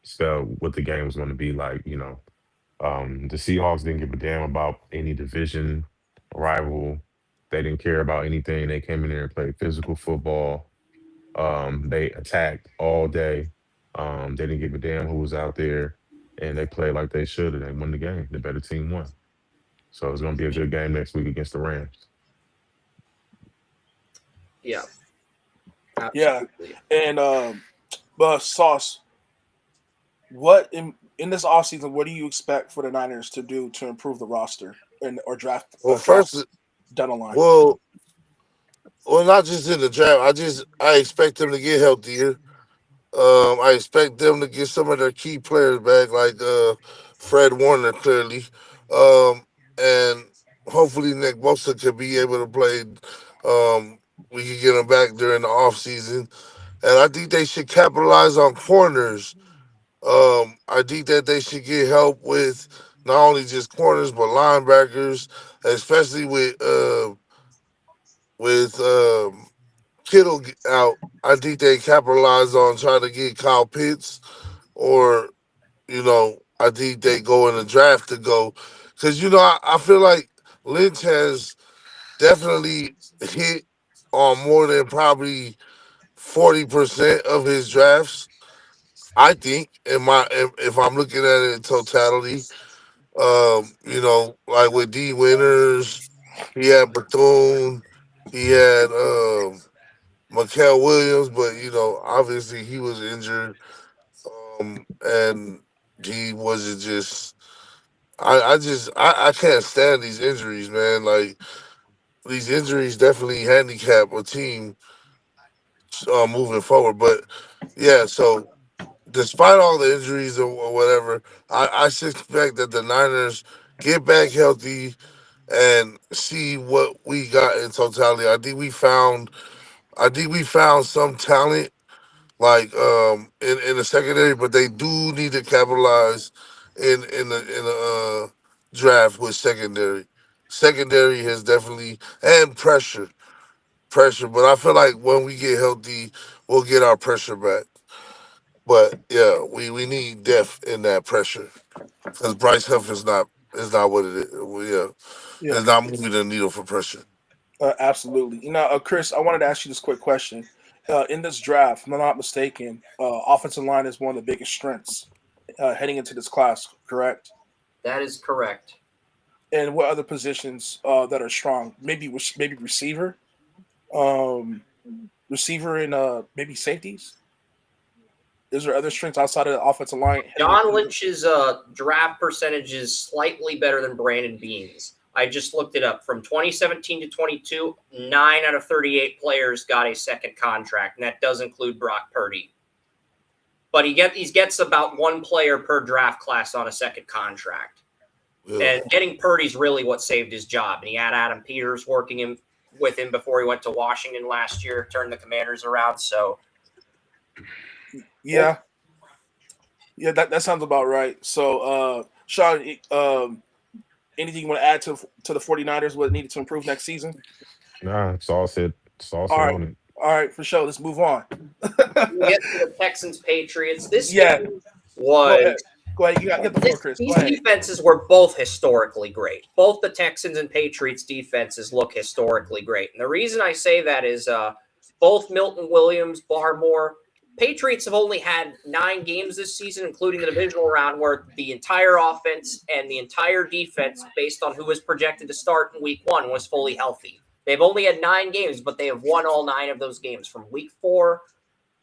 spelled what the game was going to be like. The Seahawks didn't give a damn about any division rival. They didn't care about anything. They came in there and played physical football. They attacked all day. They didn't give a damn who was out there, and they played like they should, and they won the game. The better team won. So it's going to be a good game next week against the Rams. Yeah. Yeah, Absolutely. and Sauce, what in this offseason, what do you expect for the Niners to do to improve the roster and or Well, draft first, down the line? well, well, not just in the draft. I expect them to get healthier. I expect them to get some of their key players back, like Fred Warner, clearly. Um, and hopefully Nick Bosa could be able to play. We can get him back during the off season, and I think they should capitalize on corners. I think that they should get help with not only just corners but linebackers, especially with Kittle out. I think they capitalize on trying to get Kyle Pitts, or I think they go in the draft to go because I feel like Lynch has definitely hit on more than probably 40% of his drafts. I think, if I'm looking at it in totality, like with D Winters, he had Bethune, he had Mikael Williams, but obviously he was injured, and he wasn't just. I can't stand these injuries, man. Like these injuries definitely handicap a team moving forward. But yeah, so despite all the injuries or whatever, I suspect that the Niners get back healthy and see what we got in totality. I think we found some talent like in the secondary, but they do need to capitalize in the draft with secondary. Secondary has definitely and pressure. But I feel like when we get healthy, we'll get our pressure back. But yeah, we need depth in that pressure because Bryce Huff is not what it is. Well, yeah, Yeah, it's not moving the needle for pressure. absolutely. Chris, I wanted to ask you this quick question. In this draft, if I'm not mistaken, offensive line is one of the biggest strengths heading into this class, correct? That is correct. And what other positions that are strong? Maybe receiver, um, receiver, and maybe safeties. Is there other strengths outside of the offensive line heading John into? Lynch's draft percentage is slightly better than Brandon Bean's. I just looked it up. From 2017 to 22, 9 out of 38 players got a second contract, and that does include Brock Purdy. But he gets about one player per draft class on a second contract. Yeah. And getting Purdy's really what saved his job. And he had Adam Peters working with him before he went to Washington last year, turned the Commanders around. So, Yeah, yeah, that sounds about right. So, Sean, anything you want to add to the 49ers? What needed to improve next season? Nah, it's all said. It's all All said right, on it. all right, for sure. Let's move on. we'll get to the Texans Patriots. This Yeah, game go was ahead. Go ahead. You got get the floor, Chris. Go these ahead. defenses were both historically great. Both the Texans and Patriots defenses look historically great. And the reason I say that is both Milton Williams, Barmore, Patriots have only had 9 games this season, including the divisional round, where the entire offense and the entire defense, based on who was projected to start in week 1, was fully healthy. They've only had 9 games, but they have won all 9 of those games from week 4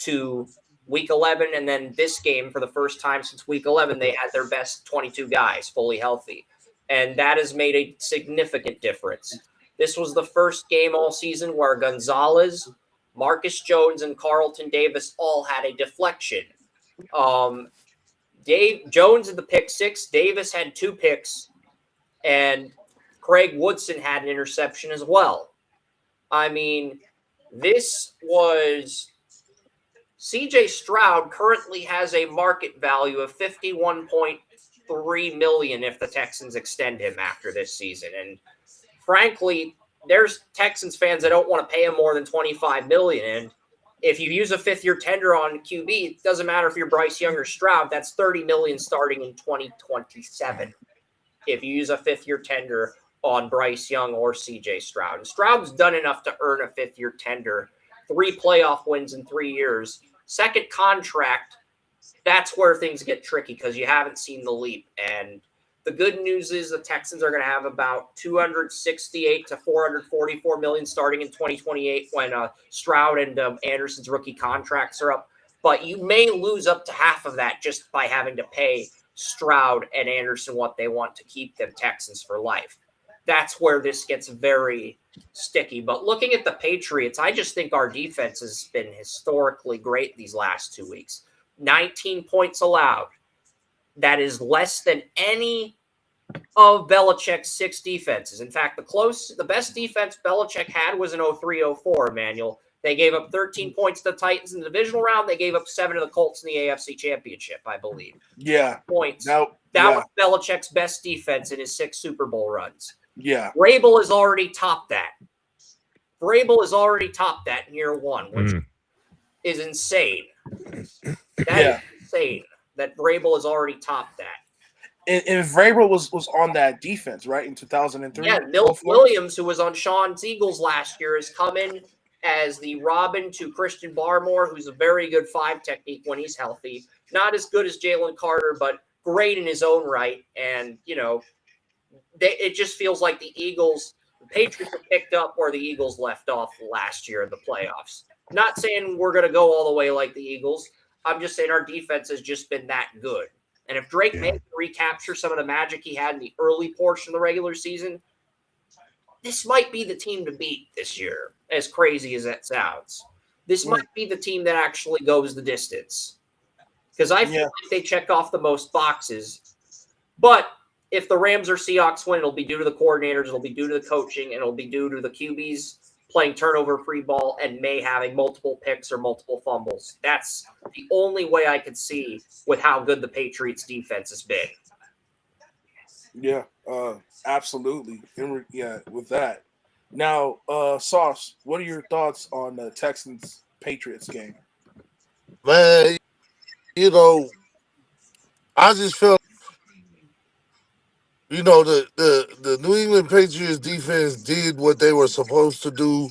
to week 11, and then this game for the first time since week 11, they had their best 22 guys fully healthy, and that has made a significant difference. This was the first game all season where Gonzalez, Marcus Jones, and Carlton Davis all had a deflection. Dave Jones had the pick 6, Davis had 2 picks, and Craig Woodson had an interception as well. I mean, this was CJ Stroud currently has a market value of $51.3 million if the Texans extend him after this season. And frankly, there's Texans fans that don't want to pay him more than $25 million. And if you use a 5th-year tender on QB, it doesn't matter if you're Bryce Young or Stroud. That's $30 million starting in 2027. If you use a 5th-year tender on Bryce Young or CJ Stroud. And Stroud's done enough to earn a 5th-year tender, 3 playoff wins in 3 years. Second contract, that's where things get tricky because you haven't seen the leap. And the good news is the Texans are going to have about 268 to 444 million starting in 2028 when Stroud and Anderson's rookie contracts are up. But you may lose up to half of that just by having to pay Stroud and Anderson what they want to keep them Texans for life. That's where this gets very sticky. But looking at the Patriots, I just think our defense has been historically great these last 2 weeks. 19 points allowed. That is less than any of Belichick's 6 defenses. In fact, the best defense Belichick had was in 03-04, Emmanuel. They gave up 13 points to the Titans in the divisional round. They gave up 7 to the Colts in the AFC Championship, I believe. Yeah. Points. Now, That was Belichick's best defense in his 6 Super Bowl runs. yeah. Vrabel has already topped that. Vrabel has already topped that in year 1, which is insane. That is insane that Vrabel has already topped that. And Vrabel was on that defense, right, in 2003? Yeah, Milt Williams, who was on Sean's Eagles last year, has come in as the Robin to Christian Barmore, who's a very good 5 technique when he's healthy. Not as good as Jalen Carter, but great in his own right. And, it just feels like the Patriots have picked up where the Eagles left off last year in the playoffs. Not saying we're going to go all the way like the Eagles. I'm just saying our defense has just been that good. And if Drake may recapture some of the magic he had in the early portion of the regular season, this might be the team to beat this year, as crazy as that sounds. This might be the team that actually goes the distance. Because I feel like they check off the most boxes. But if the Rams or Seahawks win, it'll be due to the coordinators, it'll be due to the coaching, and it'll be due to the QBs playing turnover-free ball and May having multiple picks or multiple fumbles. That's the only way I could see with how good the Patriots defense has been. Yeah, absolutely. With that. Now, Sauce, what are your thoughts on the Texans-Patriots game? Man, I just felt, the New England Patriots defense did what they were supposed to do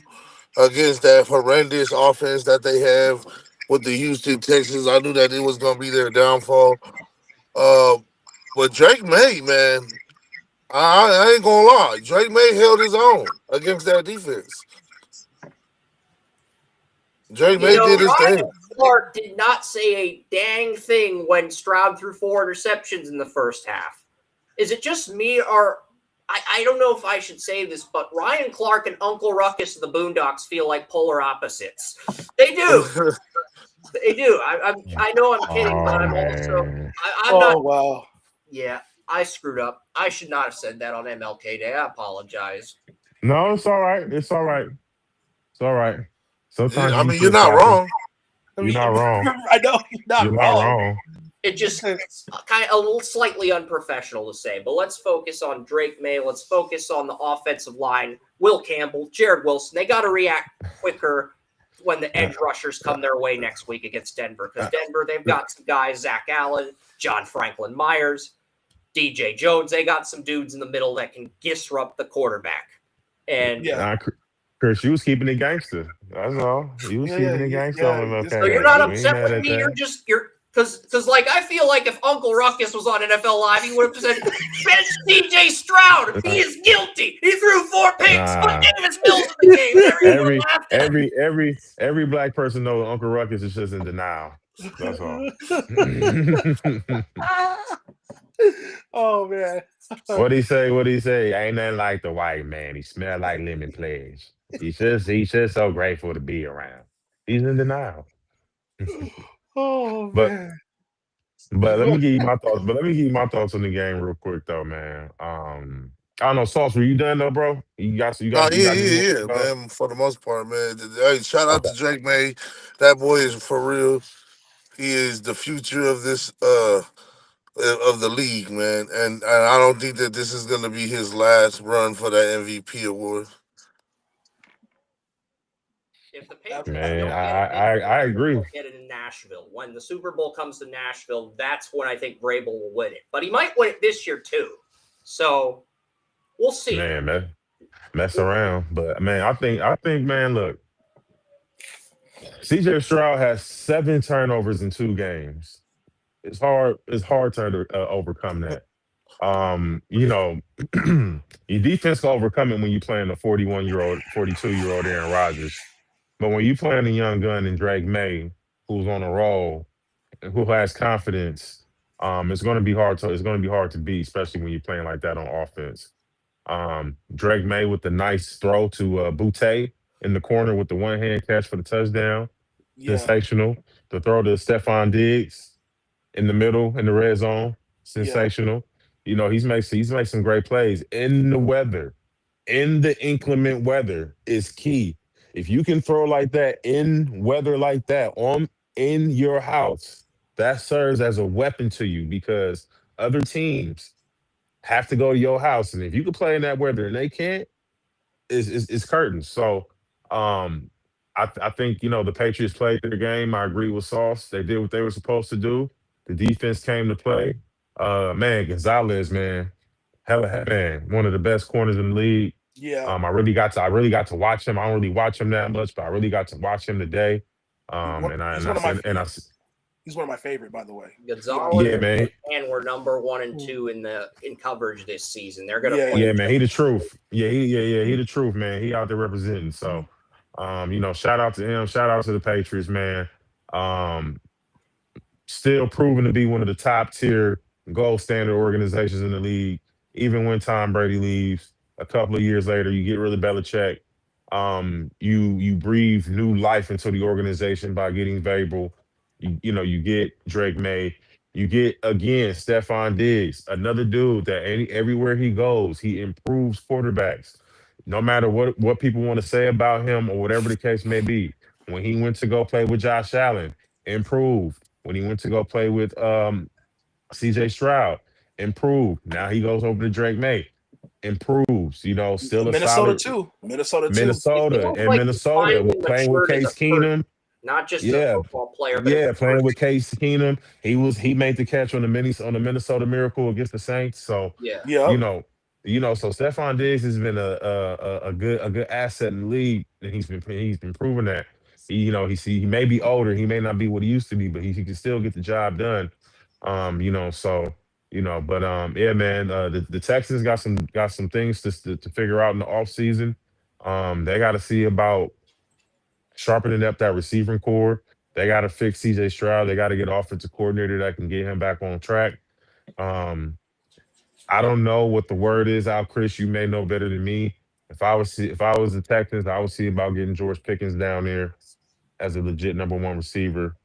against that horrendous offense that they have with the Houston Texans. I knew that it was going to be their downfall. But Drake May, man, I ain't going to lie. Drake May held his own against that defense. Drake May did his thing. Clark did not say a dang thing when Stroud threw 4 interceptions in the first half. Is it just me, or I don't know if I should say this, but Ryan Clark and Uncle Ruckus of the Boondocks feel like polar opposites. They do. They do. I know I'm kidding, but I'm also I'm not. Wow. Yeah, I screwed up. I should not have said that on MLK Day. I apologize. No, it's all right. It's all right. It's all right. Sometimes you're not wrong. You're not wrong. I know you're not wrong. It's kind of a little slightly unprofessional to say, but let's focus on Drake May. Let's focus on the offensive line. Will Campbell, Jared Wilson. They got to react quicker when the edge rushers come their way next week against Denver. Because Denver, they've got some guys, Zach Allen, John Franklin Myers, DJ Jones. They got some dudes in the middle that can disrupt the quarterback. And Chris, you was keeping it gangster. That's all. You was keeping it gangster on MLK. So you're not upset with me. You're because like I feel like if Uncle Ruckus was on NFL Live, he would have said, "Bench DJ Stroud. He is guilty. He threw 4 picks. Put Davis Mills in the game." Every black person knows Uncle Ruckus is just in denial. That's all. Oh man. What'd he say? Ain't nothing like the white man. He smell like lemon pledge. He's just so grateful to be around. He's in denial. Oh man. But let me give you my thoughts. But let me give you my thoughts on the game real quick though, man. I don't know, Sauce, were you done though, bro? Yeah, man. For the most part, man. Hey, shout out to Drake May. That boy is for real. He is the future of this of the league, man. And I don't think that this is gonna be his last run for that MVP award. If the Patriots I agree. Get it in Nashville. When the Super Bowl comes to Nashville, that's when I think Vrabel will win it. But he might win it this year too. So we'll see. Man, mess around. But man, I think, man, look. CJ Stroud has 7 turnovers in 2 games. It's hard to overcome that. Your defense can overcome it when you're playing a 41-year-old, 42-year-old Aaron Rodgers. But when you playing a young gun in Drake May, who's on a roll, who has confidence, it's going to be hard to beat, especially when you're playing like that on offense. Drake May with the nice throw to Boutte in the corner with the one-hand catch for the touchdown. Yeah. Sensational. The throw to Stephon Diggs in the middle in the red zone. Sensational. he's made some great plays in the weather. In the inclement weather is key. If you can throw like that in weather like that on in your house, that serves as a weapon to you because other teams have to go to your house, and if you can play in that weather and they can't, is curtains. So um I think the Patriots played their game. I agree with Sauce. They did what they were supposed to do. The defense came to play. Man, Gonzalez, man, hella man, one of the best corners in the league. Yeah, I really got to watch him. I don't really watch him that much, but I really got to watch him today. he's one of my he's one of my favorite, by the way. Gonzalez yeah, man. and we're number 1 and 2 in coverage this season. They're going to Yeah. play. Yeah, man, he the truth. He the truth, man. He out there representing. So, shout out to him. Shout out to the Patriots, man. Um, Still proven to be one of the top tier gold standard organizations in the league. Even when Tom Brady leaves, a couple of years later, you get rid of Belichick. You breathe new life into the organization by getting Vrabel. You get Drake May. You get again Stephon Diggs, another dude that everywhere he goes, he improves quarterbacks. No matter what people want to say about him or whatever the case may be. When he went to go play with Josh Allen, improved. When he went to go play with CJ Stroud, improved. Now he goes over to Drake May, improves. Still a Minnesota solid too. Minnesota too. It Minnesota looks and like he's Minnesota finally playing with matured as a Case person, Keenum. not just a Yeah, football player, but yeah, as a playing with person. Case Keenum. He made the catch on the Minnesota Miracle against the Saints. So Yeah. you Yep. know, so Stephon Diggs has been a good asset in the league, and he's been proving that. He may be older, he may not be what he used to be, but he can still get the job done. So but yeah, man, the Texans got some things to figure out in the off season. They got to see about sharpening up that receiving core. They got to fix CJ Stroud. They got to get an offensive coordinator that can get him back on track. Um, I don't know what the word is out, Chris. You may know better than me. If I was the Texans, I would see about getting George Pickens down there as a legit number one receiver.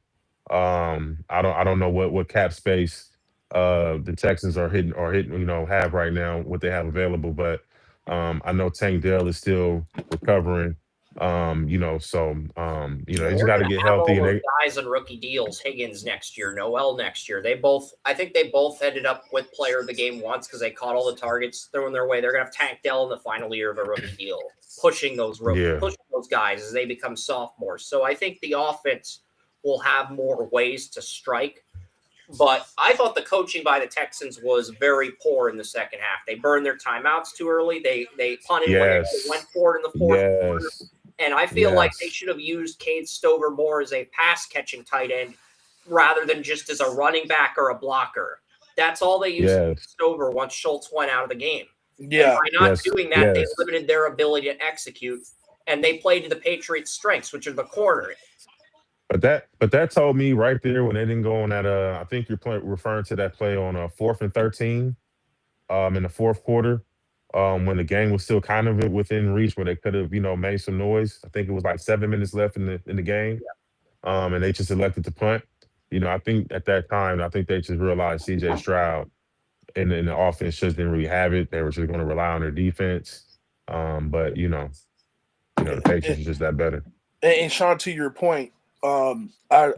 I don't know what cap space the Texans are hitting, have right now, what they have available, but I know Tank Dell is still recovering. Yeah, they just they're got going to to get have healthy all and those they guys on rookie deals. Higgins next year, Noel next year. I think they both ended up with player of the game once because they caught all the targets thrown their way. They're going to have Tank Dell in the final year of a rookie deal, pushing those yeah. guys as they become sophomores. So I think the offense will have more ways to strike. But I thought the coaching by the Texans was very poor in the second half. They burned their timeouts too early. They punted when they went Yes. for it in the fourth quarter. Yes. And I feel like they Yes. should have used Cade Stover more as a pass catching tight end rather than just as a running back or a blocker. That's all they used Yes. Stover once Schultz went out of the game. And Yeah. by not Yes. doing that, they Yes. limited their ability to execute. And they played to the Patriots' strengths, which are the corner. But that told me right there when they didn't go on that. I think you're referring to that play on 4th and 13. In the fourth quarter, when the game was still kind of within reach, where they could have made some noise. I think it was like 7 minutes left in the game, and they just elected to punt. I think at that time, I think they just realized C.J. Stroud and the offense just didn't really have it. They were just going to rely on their defense. But the Patriots are just that better. And Sean, to your point, I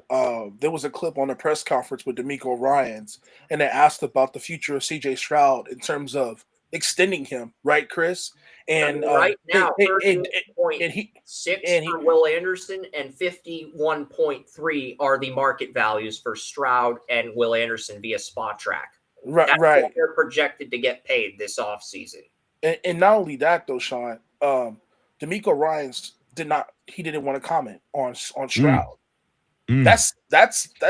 there was a clip on a press conference with D'Amico Ryans, and they asked about the future of CJ Stroud in terms of extending him, right, Chris? And right now, and 38.6 and he for Will Anderson and 51.3 are the market values for Stroud and Will Anderson via Spot Track. That's right. what they're projected to get paid this offseason. And not only that though, Sean, D'Amico Ryans didn't want to comment on Stroud. That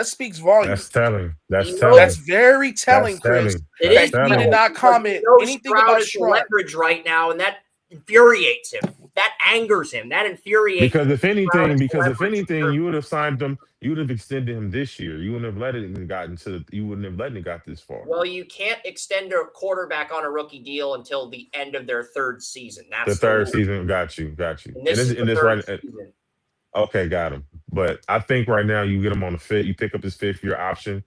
speaks volumes. That's telling. That's very telling, Chris. It is. He did not comment anything about Stroud. Leverage right now, and that infuriates him. That angers him. That infuriates him. Because if anything, you would have signed him. You would have extended him this year. You wouldn't have let it You wouldn't have let it got this far. Well, you can't extend a quarterback on a rookie deal until the end of their third season. That's the third season. Got you. And this is the third season. Okay, got him. But I think right now you get him on the fifth. You pick up his fifth-year option,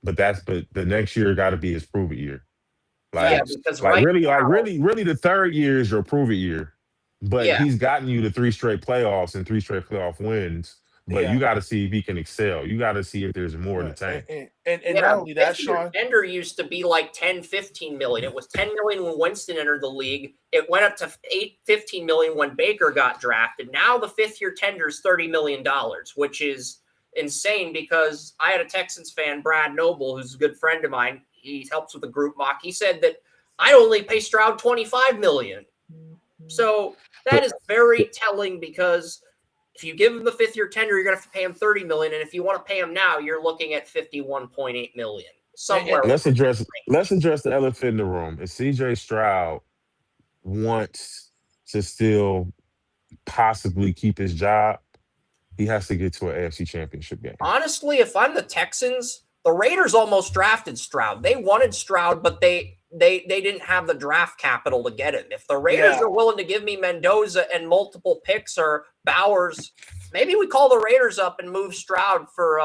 but the next year got to be his prove it year. Yeah, Like, Facts. because like right really, like now, really, the third year is your prove it year. But yeah, he's gotten you to 3 straight playoffs and 3 straight playoff wins. But you Yeah. got to see if he can excel. You got to see if there's more in the Yeah. tank. And yeah, not the only that, fifth year Sean. tender used to be like 10, 15 million. It was 10 million when Winston entered the league. It went up to 15 million when Baker got drafted. Now the fifth year tender is $30 million, which is insane because I had a Texans fan, Brad Noble, who's a good friend of mine. He helps with the group mock. He said that I only pay Stroud 25 million. So that is very telling because if you give him the fifth year tender, you're going to have to pay him 30 million. And if you want to pay him now, you're looking at 51.8 million. Somewhere. Let's address the elephant in the room. If CJ Stroud wants to still possibly keep his job, he has to get to an AFC championship game. Honestly, if I'm the Texans, the Raiders almost drafted Stroud. They wanted Stroud, but they didn't have the draft capital to get him. If the Raiders are willing to give me Mendoza and multiple picks or Bowers, maybe we call the Raiders up and move Stroud for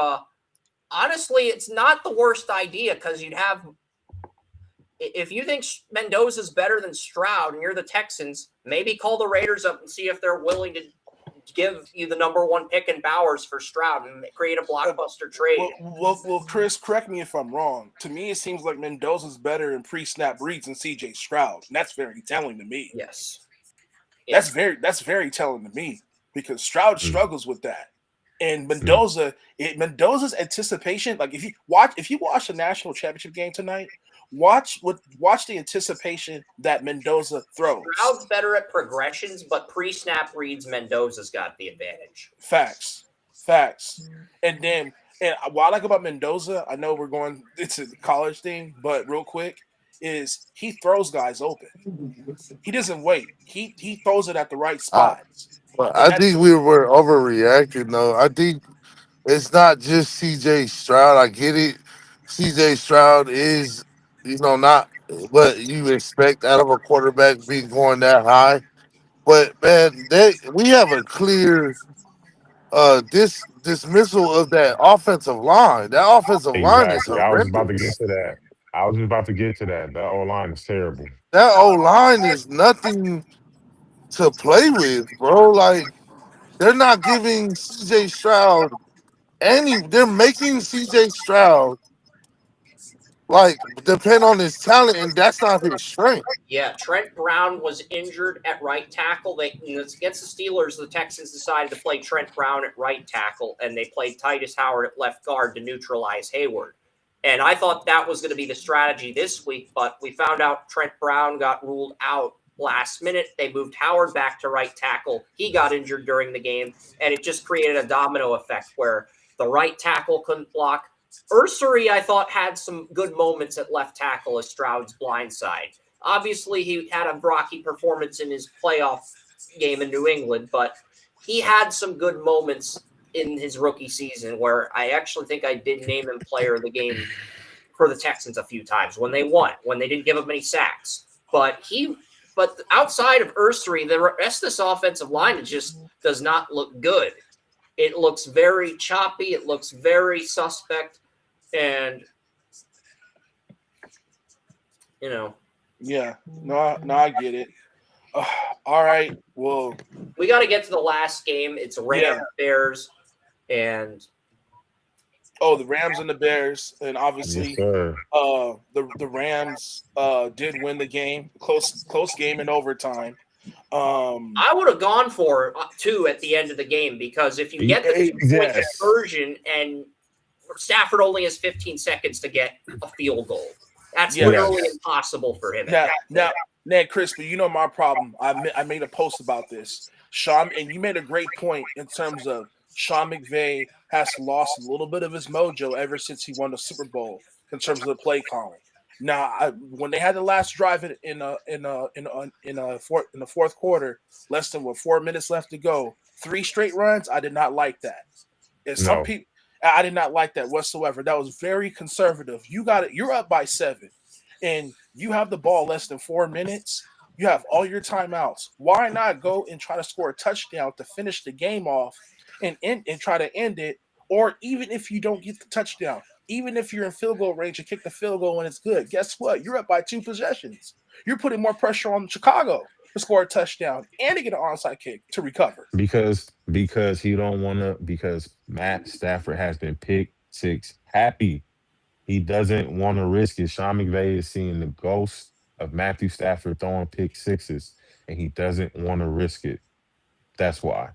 honestly, it's not the worst idea because you'd have if you think Mendoza's better than Stroud and you're the Texans, maybe call the Raiders up and see if they're willing to give you the number one pick in Bowers for Stroud and create a blockbuster trade. Well, Chris, correct me if I'm wrong. To me, it seems like Mendoza's better in pre-snap reads than CJ Stroud. And that's very telling to me. Yes. That's very telling to me because Stroud struggles with that. And Mendoza's anticipation, like if you watch the national championship game tonight, watch the anticipation that Mendoza throws. Stroud's better at progressions, but pre-snap reads, Mendoza's got the advantage. Facts. And what I like about Mendoza, I know it's a college thing, but real quick, is he throws guys open. He doesn't wait. He throws it at the right spots. But I think we were overreacting, though. I think it's not just CJ Stroud. I get it. CJ Stroud is, not what you expect out of a quarterback being going that high. But man, we have a clear dismissal of that offensive line. That offensive line is Exactly. I was about to get horrendous. to that. I was just about to get to that. The O line is terrible. That O line is nothing to play with, bro. Like they're not giving CJ Stroud they're making CJ Stroud like depend on his talent, and that's not his strength. Yeah, Trent Brown was injured at right tackle. Against the Steelers, the Texans decided to play Trent Brown at right tackle, and they played Titus Howard at left guard to neutralize Hayward. And I thought that was going to be the strategy this week, but we found out Trent Brown got ruled out last minute. They moved Howard back to right tackle. He got injured during the game, and it just created a domino effect where the right tackle couldn't block. Ursery, I thought, had some good moments at left tackle as Stroud's blind side. Obviously, he had a rocky performance in his playoff game in New England, but he had some good moments in his rookie season where I actually think I did name him player of the game for the Texans a few times when they won, when they didn't give up many sacks. But outside of Ursery, the rest of this offensive line just does not look good. It looks very choppy. It looks very suspect. And, Yeah. No, I get it. All right. Well, we got to get to the last game. It's Rams Bears, and the Rams and the Bears, and obviously, Yes, sir. the Rams did win the game. Close game in overtime. I would have gone for 2 at the end of the game because if you get the 2-point conversion and Stafford only has 15 seconds to get a field goal, that's literally impossible for him. Now, Chris, but you know my problem. I made a post about this, Sean, and you made a great point in terms of Sean McVay has lost a little bit of his mojo ever since he won the Super Bowl in terms of the play calling. Now, when they had the last drive in the fourth quarter, less than 4 minutes left to go, 3 straight runs, I did not like that. And some people, I did not like that whatsoever. That was very conservative. You're up by 7, and you have the ball less than 4 minutes. You have all your timeouts. Why not go and try to score a touchdown to finish the game off and try to end it? or even if you don't get the touchdown, even if you're in field goal range and kick the field goal and it's good, guess what? You're up by 2 possessions. You're putting more pressure on Chicago to score a touchdown and to get an onside kick to recover. Because he don't want to, because Matt Stafford has been pick six happy. He doesn't want to risk it. Sean McVay is seeing the ghost of Matthew Stafford throwing pick sixes, and he doesn't want to risk it. That's why.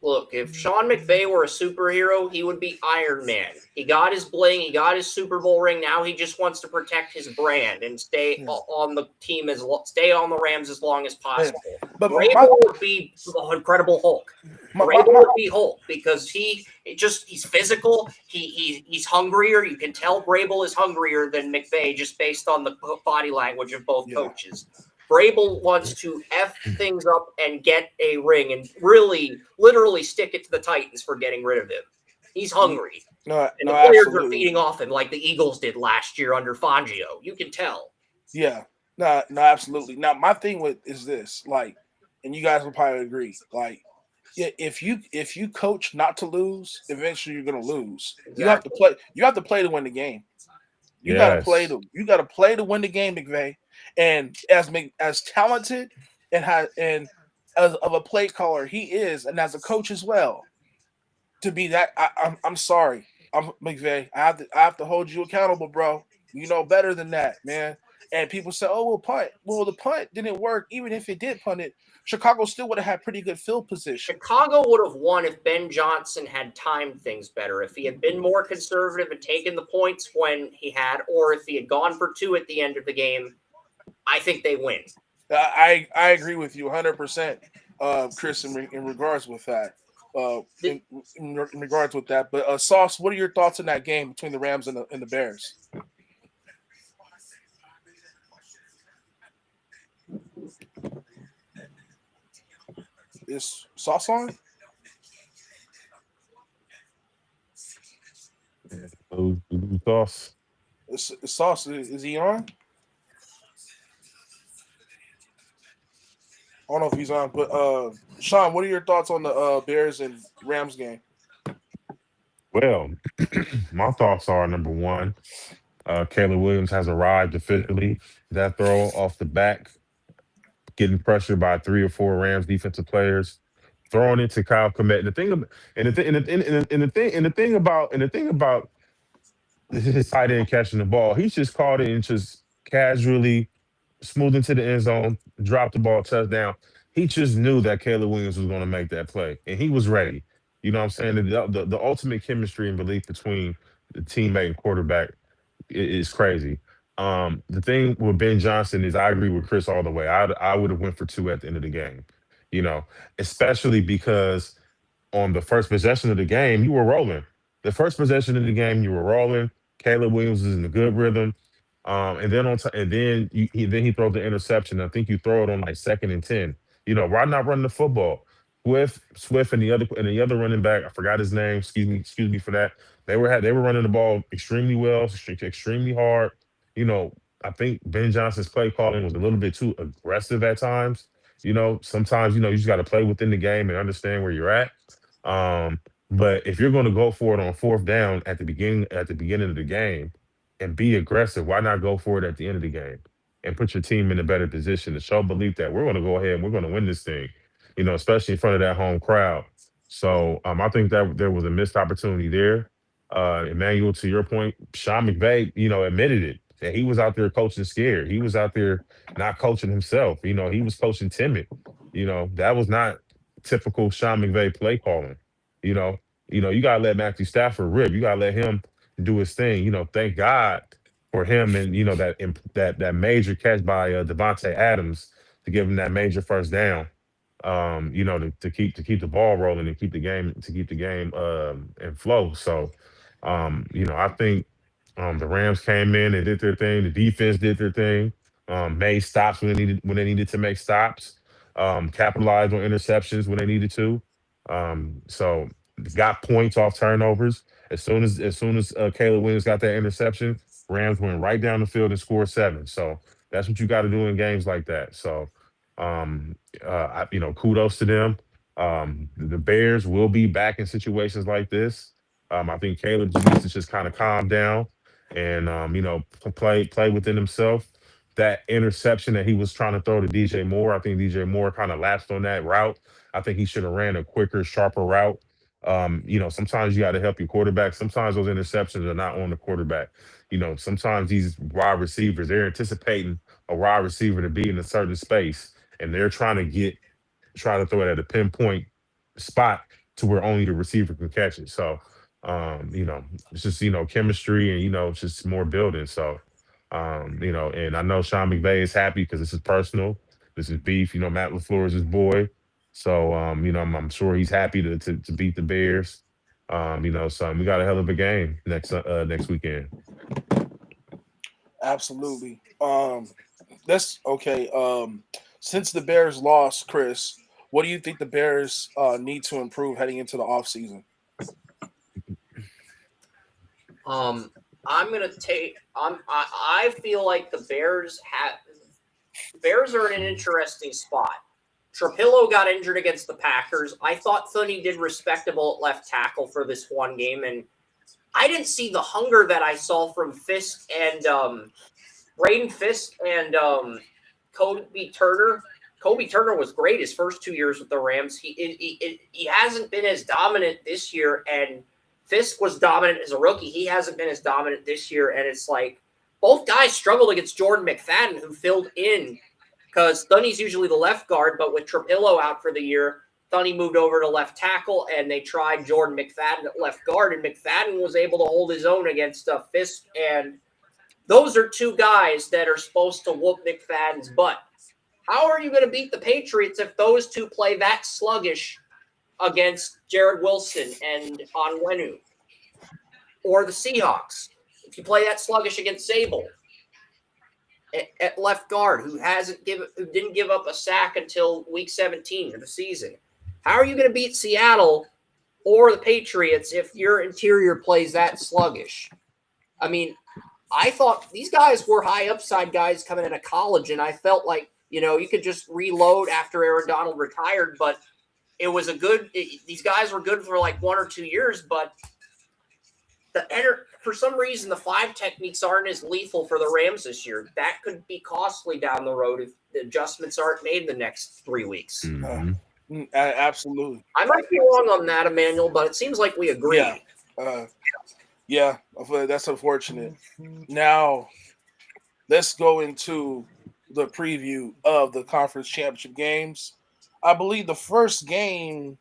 Look, if Sean McVay were a superhero, he would be Iron Man. He got his bling, he got his Super Bowl ring. Now he just wants to protect his brand and stay on the team stay on the Rams as long as possible. But Vrabel would be the Incredible Hulk. Vrabel would be Hulk because he's physical. He's hungrier. You can tell Vrabel is hungrier than McVay just based on the body language of both coaches. Vrabel wants to F things up and get a ring and literally stick it to the Titans for getting rid of him. He's hungry. And the players are feeding off him like the Eagles did last year under Fangio. You can tell. Yeah. No, absolutely. Now, my thing is this, like, and you guys will probably agree, like, yeah, if you coach not to lose, eventually you're gonna lose. Exactly. You have to play to win the game. You gotta play to win the game, McVay. And as talented and as of a play caller he is, and as a coach as well, to be that, I'm sorry, I'm McVay. I have to hold you accountable, bro. You know better than that, man. And people say, "Oh, we'll punt." Well, the punt didn't work. Even if it did punt it, Chicago still would have had pretty good field position. Chicago would have won if Ben Johnson had timed things better. If he had been more conservative and taken the points when he had, or if he had gone for 2 at the end of the game, I think they win. I agree with you 100%, Chris, in regards with that. In regards with that, but Sauce, what are your thoughts on that game between the Rams and the Bears? Is Sauce on? Sauce. Sauce, is he on? I don't know if he's on, but Sean, what are your thoughts on the Bears and Rams game? Well, my thoughts are number one, Caleb Williams has arrived officially. That throw off the back, getting pressured by 3 or 4 Rams defensive players, throwing it to Kyle Kmet. And the thing about his tight end catching the ball, he's just caught it and just casually smooth into the end zone, dropped the ball, touchdown. He just knew that Caleb Williams was going to make that play, and he was ready. You know what I'm saying? The ultimate chemistry and belief between the teammate and quarterback is crazy. The thing with Ben Johnson is I agree with Chris all the way. I would have went for 2 at the end of the game, you know, especially because on the first possession of the game, you were rolling. The first possession of the game, you were rolling. Caleb Williams is in a good rhythm. And then he throws the interception. I think you throw it on like 2nd and 10. You know, why not run the football? Swift and the other running back, I forgot his name. Excuse me for that. They were running the ball extremely well, extremely hard. You know, I think Ben Johnson's play calling was a little bit too aggressive at times. You know, sometimes you just got to play within the game and understand where you're at. Um, but if you're going to go for it on 4th down at the beginning of the game and be aggressive, why not go for it at the end of the game and put your team in a better position to show belief that we're going to go ahead and we're going to win this thing, especially in front of that home crowd. So I think that there was a missed opportunity there. Emmanuel, to your point, Sean McVay, admitted it that he was out there coaching scared. He was out there not coaching himself. He was coaching timid. That was not typical Sean McVay play calling. You know, you gotta let Matthew Stafford rip. You gotta let him do his thing. Thank God for him and that major catch by Devontae Adams to give him that major first down. To keep the ball rolling and keep the game in flow. So, I think the Rams came in, they did their thing. The defense did their thing. Made stops when they needed to make stops. Capitalized on interceptions when they needed to. So got points off turnovers. As soon as Caleb Williams got that interception, Rams went right down the field and scored 7. So that's what you got to do in games like that. So, kudos to them. The Bears will be back in situations like this. I think Caleb just needs to just kind of calm down and play within himself. That interception that he was trying to throw to DJ Moore, I think DJ Moore kind of lapsed on that route. I think he should have ran a quicker, sharper route. Sometimes you got to help your quarterback. Sometimes those interceptions are not on the quarterback. Sometimes these wide receivers, they're anticipating a wide receiver to be in a certain space, and they're try to throw it at a pinpoint spot to where only the receiver can catch it. So, it's just, chemistry and, it's just more building. So, and I know Sean McVay is happy because this is personal. This is beef. Matt LaFleur is his boy. So, I'm sure he's happy to beat the Bears. So we got a hell of a game next weekend. Absolutely. That's okay. Since the Bears lost, Chris, what do you think the Bears need to improve heading into the offseason? I'm gonna take. I feel like the Bears are in an interesting spot. Trapillo got injured against the Packers. I thought Thuney did respectable at left tackle for this one game, and I didn't see the hunger that I saw from Fisk and Braden Fisk and Kobe Turner. Kobe Turner was great his first 2 years with the Rams. He hasn't been as dominant this year, and Fisk was dominant as a rookie. He hasn't been as dominant this year, and it's like both guys struggled against Jordan McFadden, who filled in because Thuney's usually the left guard, but with Trapillo out for the year, Thuney moved over to left tackle, and they tried Jordan McFadden at left guard, and McFadden was able to hold his own against Fisk, and those are two guys that are supposed to whoop McFadden's butt. How are you going to beat the Patriots if those two play that sluggish against Jared Wilson and Onwenu? Or the Seahawks, if you play that sluggish against Zabel at left guard, who didn't give up a sack until week 17 of the season. How are you going to beat Seattle or the Patriots if your interior plays that sluggish? I mean, I thought these guys were high upside guys coming out of college, and I felt like, you could just reload after Aaron Donald retired, but it was these guys were good for like 1 or 2 years, but for some reason, the 5 techniques aren't as lethal for the Rams this year. That could be costly down the road if the adjustments aren't made the next 3 weeks. Mm-hmm. Absolutely. I might be wrong on that, Emmanuel, but it seems like we agree. Yeah, that's unfortunate. Now, let's go into the preview of the conference championship games. I believe the first game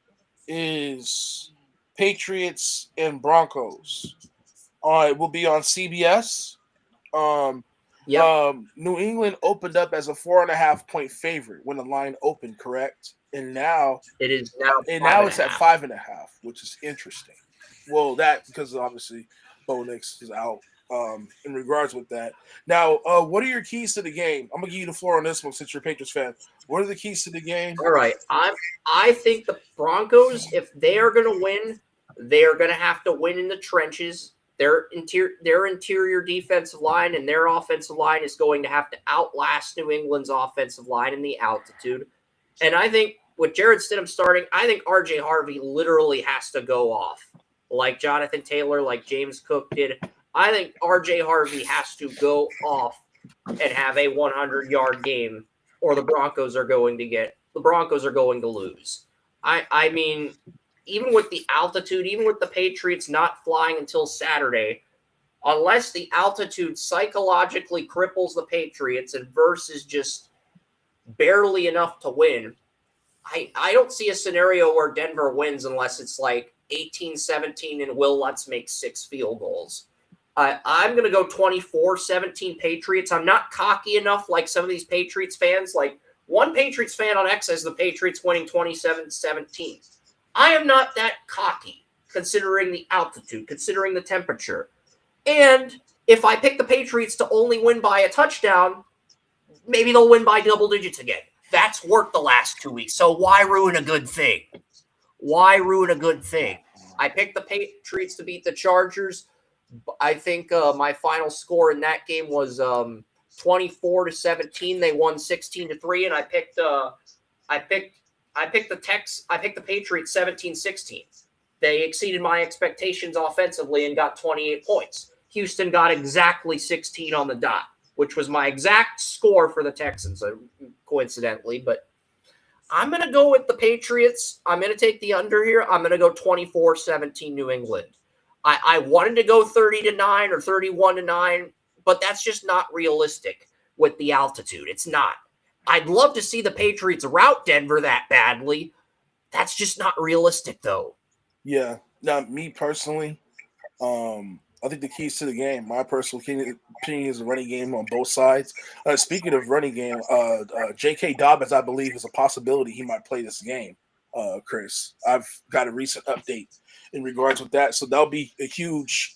is Patriots and Broncos. It will be on CBS. New England opened up as a 4.5-point favorite when the line opened, correct? And now it is now. And now it's at 5.5, which is interesting. Well, that because obviously Bo Nix is out. In regards with that. Now, what are your keys to the game? I'm gonna give you the floor on this one since you're a Patriots fan. What are the keys to the game? All right, I think the Broncos, if they are going to win, they are going to have to win in the trenches. Their interior defensive line and their offensive line is going to have to outlast New England's offensive line in the altitude. And I think with Jared Stidham starting, I think R.J. Harvey literally has to go off, like Jonathan Taylor, like James Cook did. I think R.J. Harvey has to go off and have a 100-yard game, or the Broncos are going to lose. I mean, even with the altitude, even with the Patriots not flying until Saturday, unless the altitude psychologically cripples the Patriots and versus just barely enough to win, I don't see a scenario where Denver wins unless it's like 18-17 and Will Lutz makes 6 field goals. I'm going to go 24-17 Patriots. I'm not cocky enough like some of these Patriots fans. Like one Patriots fan on X says the Patriots winning 27-17. I am not that cocky considering the altitude, considering the temperature. And if I pick the Patriots to only win by a touchdown, maybe they'll win by double digits again. That's worked the last 2 weeks. So why ruin a good thing? Why ruin a good thing? I picked the Patriots to beat the Chargers. I think my final score in that game was 24-17. They won 16-3, and I picked I picked the Patriots 17-16. They exceeded my expectations offensively and got 28 points. Houston got exactly 16 on the dot, which was my exact score for the Texans, coincidentally. But I'm going to go with the Patriots. I'm going to take the under here. I'm going to go 24-17 New England. I wanted to go 30-9 or 31-9, but that's just not realistic with the altitude. It's not. I'd love to see the Patriots rout Denver that badly. That's just not realistic, though. Yeah. Now, me personally, I think the keys to the game, my personal opinion, is the running game on both sides. Speaking of running game, J.K. Dobbins, I believe, is a possibility he might play this game, Chris. I've got a recent update in regards with that. So that'll be a huge,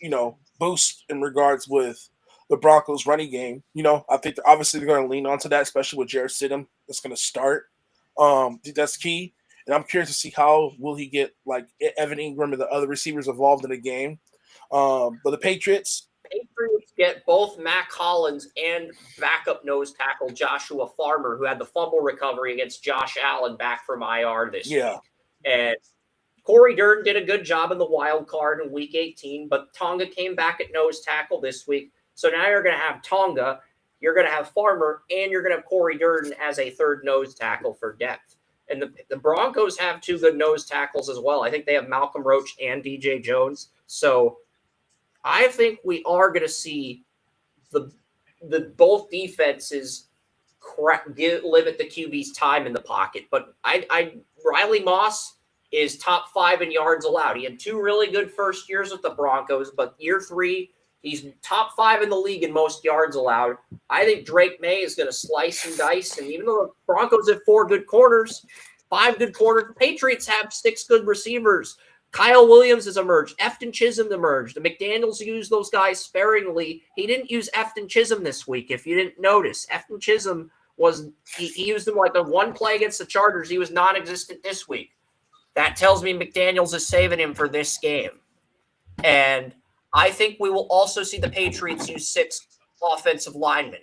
boost in regards with the Broncos running game. I think obviously they're going to lean onto that, especially with Jarrett Stidham. That's going to start. I think that's key. And I'm curious to see how will he get like Evan Ingram and the other receivers involved in the game. But the Patriots get both Mac Hollins and backup nose tackle Joshua Farmer, who had the fumble recovery against Josh Allen, back from IR this week. And Corey Durden did a good job in the wild card in Week 18, but Tonga came back at nose tackle this week. So now you're going to have Tonga, you're going to have Farmer, and you're going to have Corey Durden as a third nose tackle for depth. And the Broncos have two good nose tackles as well. I think they have Malcolm Roach and DJ Jones. So I think we are going to see the both defenses limit the QB's time in the pocket. But Riley Moss is top 5 in yards allowed. He had 2 really good first years with the Broncos, but year 3, he's top 5 in the league in most yards allowed. I think Drake May is going to slice and dice. And even though the Broncos have 4 good corners, 5 good corners, the Patriots have 6 good receivers. Kyle Williams has emerged. Efton Chisholm emerged. The McDaniels used those guys sparingly. He didn't use Efton Chisholm this week, if you didn't notice. Efton Chisholm he used him like the one play against the Chargers. He was non-existent this week. That tells me McDaniels is saving him for this game. And I think we will also see the Patriots use 6 offensive linemen.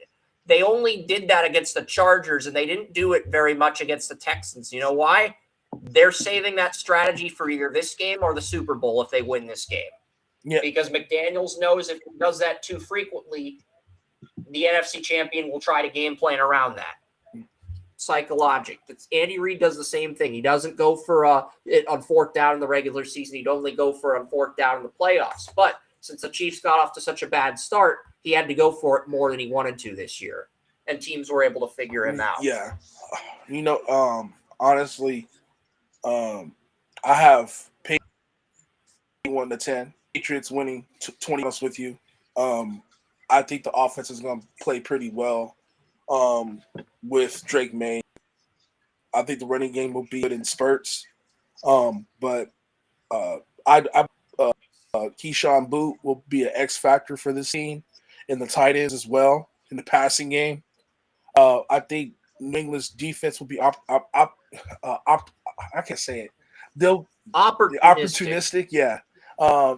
They only did that against the Chargers, and they didn't do it very much against the Texans. You know why? They're saving that strategy for either this game or the Super Bowl if they win this game. Yeah. Because McDaniels knows if he does that too frequently, the NFC champion will try to game plan around that. Psychologic. Andy Reid does the same thing. He doesn't go for it on 4th down in the regular season. He'd only go for on 4th down in the playoffs. But since the Chiefs got off to such a bad start, he had to go for it more than he wanted to this year. And teams were able to figure him out. Yeah. Honestly, I have paid 1-10. Patriots winning 20 months with you. I think the offense is going to play pretty well with Drake May. I think the running game will be good in spurts. But Keyshawn Boot will be an X factor for this team, and the tight ends as well in the passing game. I think New England's defense will be I can't say it. They'll opportunistic, yeah.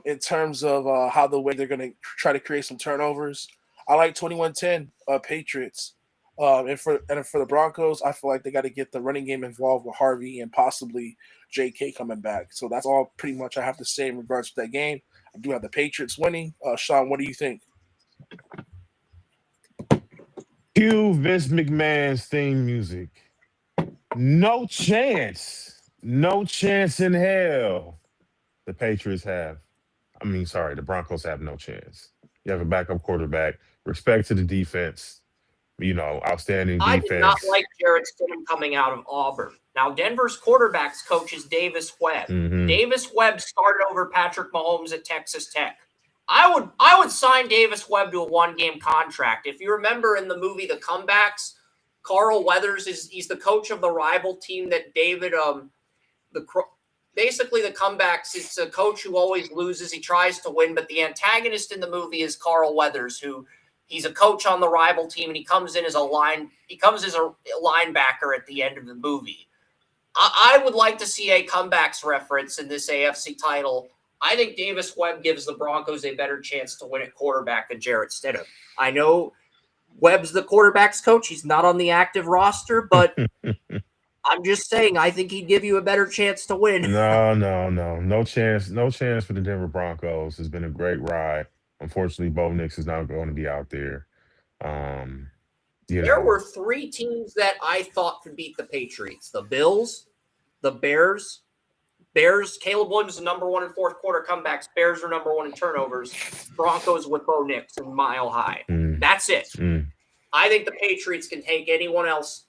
In terms of how the way they're going to try to create some turnovers, I like 21-10 Patriots. And for the Broncos, I feel like they got to get the running game involved with Harvey and possibly J.K. coming back. So that's all pretty much I have to say in regards to that game. I do have the Patriots winning. Sean, what do you think? Cue Vince McMahon's theme music. No chance. No chance in hell the Patriots have. The Broncos have no chance. You have a backup quarterback. Respect to the defense. Outstanding defense. I did not like Jarrett Stidham coming out of Auburn. Now, Denver's quarterbacks coach is Davis Webb. Mm-hmm. Davis Webb started over Patrick Mahomes at Texas Tech. I would sign Davis Webb to a 1-game contract. If you remember in the movie The Comebacks, Carl Weathers he's the coach of the rival team that David basically The Comebacks, it's a coach who always loses. He tries to win, but the antagonist in the movie is Carl Weathers, who he's a coach on the rival team, and he comes as a linebacker at the end of the movie. I would like to see a comebacks reference in this AFC title. I think Davis Webb gives the Broncos a better chance to win at quarterback than Jarrett Stidham. I know Webb's the quarterback's coach. He's not on the active roster, but I'm just saying, I think he'd give you a better chance to win. No chance. No chance for the Denver Broncos. It's been a great ride. Unfortunately, Bo Nix is not going to be out there. Um, you There know, were 3 teams that I thought could beat the Patriots: the Bills, the Bears. Caleb Williams is number 1 in fourth quarter comebacks. Bears are number 1 in turnovers. Broncos with Bo Nix and Mile High. mm, That's it. mm, I think the Patriots can take anyone else,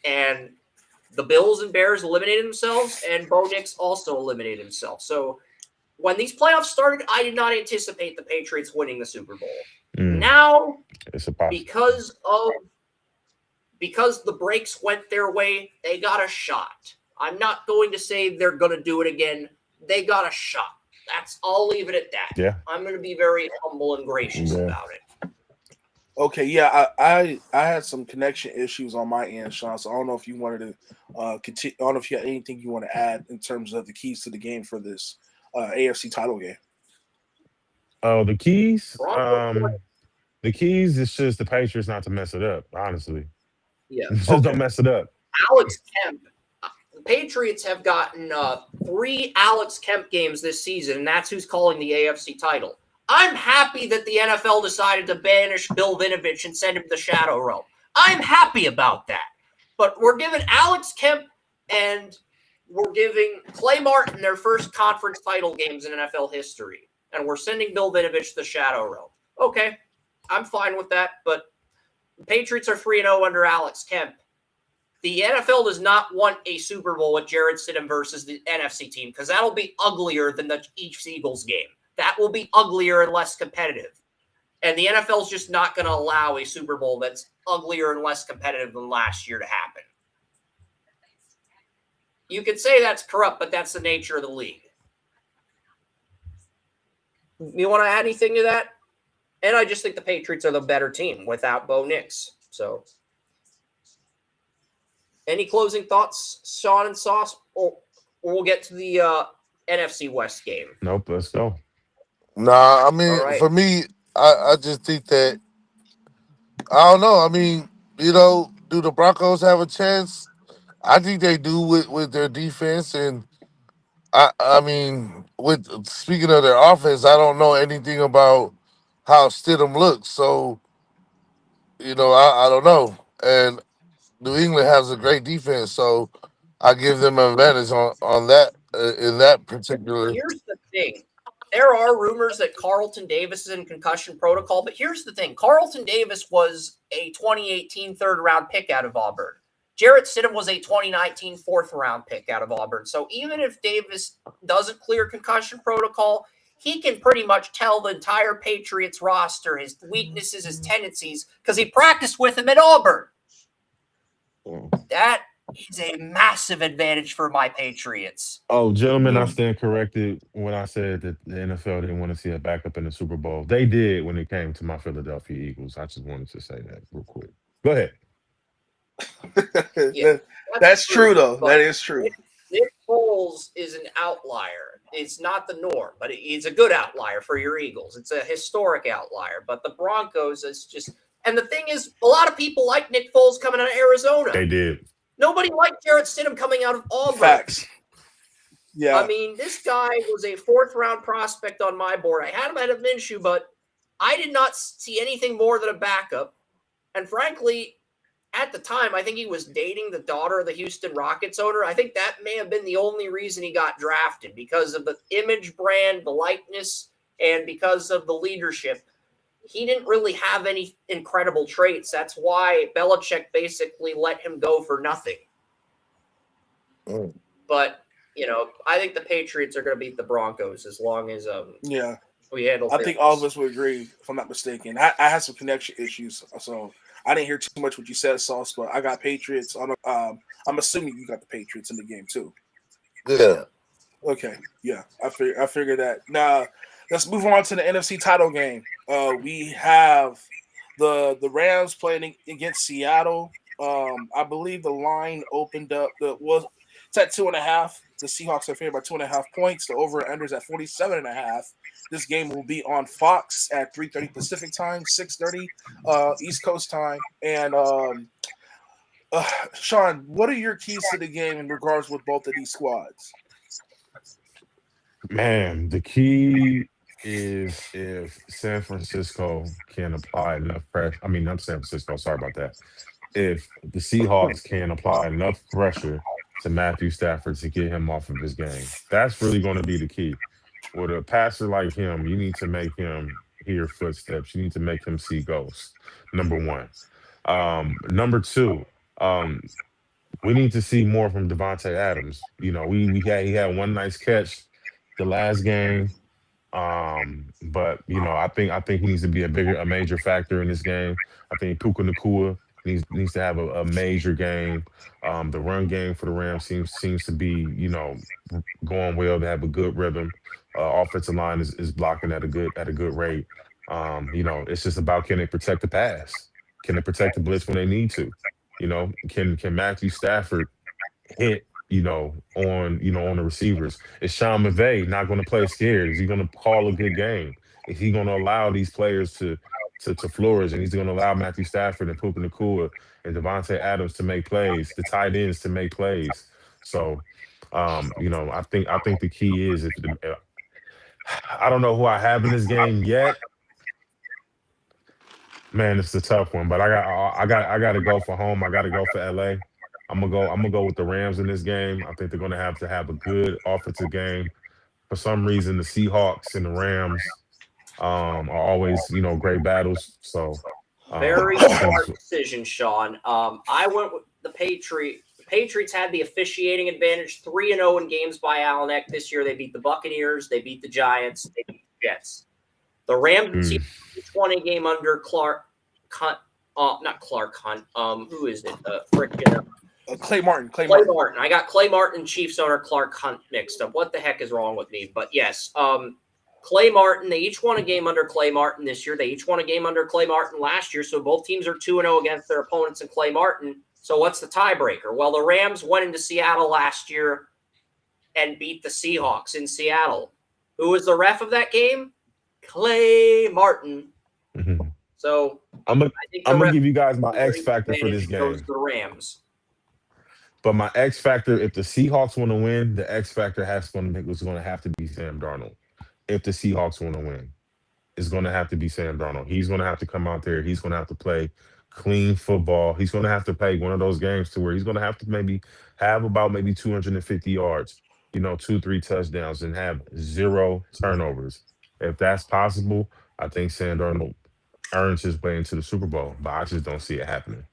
and the Bills and Bears eliminated themselves, and Bo Nix also eliminated himself. So when these playoffs started, I did not anticipate the Patriots winning the Super Bowl. mm. Now, It's a possibility. because the breaks went their way, they got a shot. I'm not going to say they're going to do it again. They got a shot. I'll leave it at that. Yeah. I'm going to be very humble and gracious Yeah. about it. Okay, yeah, I had some connection issues on my end, Sean. So I don't know if you wanted to continue. I don't know if you had anything you want to add in terms of the keys to the game for this AFC title game. Oh, the keys. Broncos. The keys is just the Patriots not to mess it up. Honestly, Yeah. just Okay. don't mess it up. Alex Kemp. The Patriots have gotten 3 Alex Kemp games this season, and that's who's calling the AFC title. I'm happy that the NFL decided to banish Bill Vinovich and send him to the Shadow Realm. I'm happy about that. But we're giving Alex Kemp and we're giving Clay Martin their first conference title games in NFL history. And we're sending Bill Vinovich to the Shadow Realm. Okay, I'm fine with that. But the Patriots are 3-0 under Alex Kemp. The NFL does not want a Super Bowl with Jarrett Stidham versus the NFC team because that'll be uglier than the Chiefs-Eagles game. That will be uglier and less competitive. And the NFL is just not going to allow a Super Bowl that's uglier and less competitive than last year to happen. You could say that's corrupt, but that's the nature of the league. You want to add anything to that? And I just think the Patriots are the better team without Bo Nix. So, any closing thoughts, Sean and Sauce? Or we'll get to the NFC West game. Nope. Let's go. Nah, I mean, All right. for me, I just think that I don't know. I mean, do the Broncos have a chance? I think they do with their defense, and I mean, with speaking of their offense, I don't know anything about how Stidham looks, so I don't know. And New England has a great defense, so I give them an advantage on that in that particular. Here's the thing. There are rumors that Carlton Davis is in concussion protocol, but here's the thing. Carlton Davis was a 2018 third-round pick out of Auburn. Jarrett Stidham was a 2019 fourth-round pick out of Auburn. So even if Davis doesn't clear concussion protocol, he can pretty much tell the entire Patriots roster his weaknesses, his tendencies, because he practiced with him at Auburn. That is a massive advantage for my Patriots. Oh, gentlemen, I stand corrected when I said that the NFL didn't want to see a backup in the Super Bowl. They did when it came to my Philadelphia Eagles. I just wanted to say that real quick. Go ahead. Yeah, That's true, though. but That is true. Nick Foles is an outlier. It's not the norm, but he's a good outlier for your Eagles. It's a historic outlier. But the Broncos is just – and the thing is, a lot of people like Nick Foles coming out of Arizona. They did. Nobody liked Jarrett Stidham coming out of Auburn. Facts. Yeah. I mean, this guy was a fourth-round prospect on my board. I had him ahead of Minshew, but I did not see anything more than a backup. And frankly, at the time, I think he was dating the daughter of the Houston Rockets owner. I think that may have been the only reason he got drafted, because of the image brand, the likeness, and because of the leadership. He didn't really have any incredible traits. That's why Belichick basically let him go for nothing. But, I think the Patriots are going to beat the Broncos as long as Yeah. we handle I think all of us would agree, if I'm not mistaken. I had some connection issues, so I didn't hear too much what you said, Sauce, but I got Patriots. I'm assuming you got the Patriots in the game, too. Yeah. Okay, yeah, I figured that. Now, let's move on to the NFC title game. We have the Rams playing against Seattle. I believe the line opened up. It's at 2.5. The Seahawks are favored by 2.5 points. The over and under is at 47.5. This game will be on Fox at 3:30 Pacific time, 6:30 East Coast time, and Sean, what are your keys to the game in regards with both of these squads? Man, the key is if San Francisco can apply enough pressure. I mean, not San Francisco. Sorry about that. If the Seahawks can apply enough pressure to Matthew Stafford to get him off of his game, that's really going to be the key. With a passer like him, you need to make him hear footsteps. You need to make him see ghosts. Number one. Number two, um, we need to see more from Devontae Adams. We had he had one nice catch the last game. But I think he needs to be a major factor in this game. I think Puka Nakua needs to have a major game. The run game for the Rams seems to be going well. They have a good rhythm. Offensive line is blocking at a good rate. It's just about, can they protect the pass? Can they protect the blitz when they need to? Can Matthew Stafford hit, on the receivers? Is Sean McVay not going to play scared? Is he going to call a good game? Is he going to allow these players to flourish? And he's going to allow Matthew Stafford and Puka Nakua and Devontae Adams to make plays, the tight ends to make plays. So, I think the key is, I don't know who I have in this game yet. Man, it's a tough one, but I got to go for home. I got to go for LA. I'm gonna go with the Rams in this game. I think they're gonna have to have a good offensive game. For some reason, the Seahawks and the Rams are always, great battles. So Very I think smart decision, Sean. I went with the Patriots. The Patriots had the officiating advantage, 3-0 in games by Allen Eck. This year, they beat the Buccaneers, they beat the Giants, they beat the Jets. The Rams and mm, Seahawks each won a game under Clark Hunt. Not Clark Hunt. Who is it? Freaking Clay Martin. Clay Martin. I got Clay Martin and Chiefs owner Clark Hunt mixed up. What the heck is wrong with me? But yes, Clay Martin, they each won a game under Clay Martin this year. They each won a game under Clay Martin last year. So both teams are 2-0 against their opponents in Clay Martin. So what's the tiebreaker? Well, the Rams went into Seattle last year and beat the Seahawks in Seattle. Who was the ref of that game? Clay Martin. mhm. So I'm gonna I think I'm the gonna ref give you guys my X factor for this goes to game. the Rams. But my X factor, if the Seahawks want to win, the X factor was going to have to be Sam Darnold. If the Seahawks want to win, it's going to have to be Sam Darnold. He's going to have to come out there. He's going to have to play clean football. He's going to have to play one of those games to where he's going to have to maybe have about maybe 250 yards, 2, 3 touchdowns, and have 0 turnovers. If that's possible, I think Sam Darnold earns his way into the Super Bowl. But I just don't see it happening.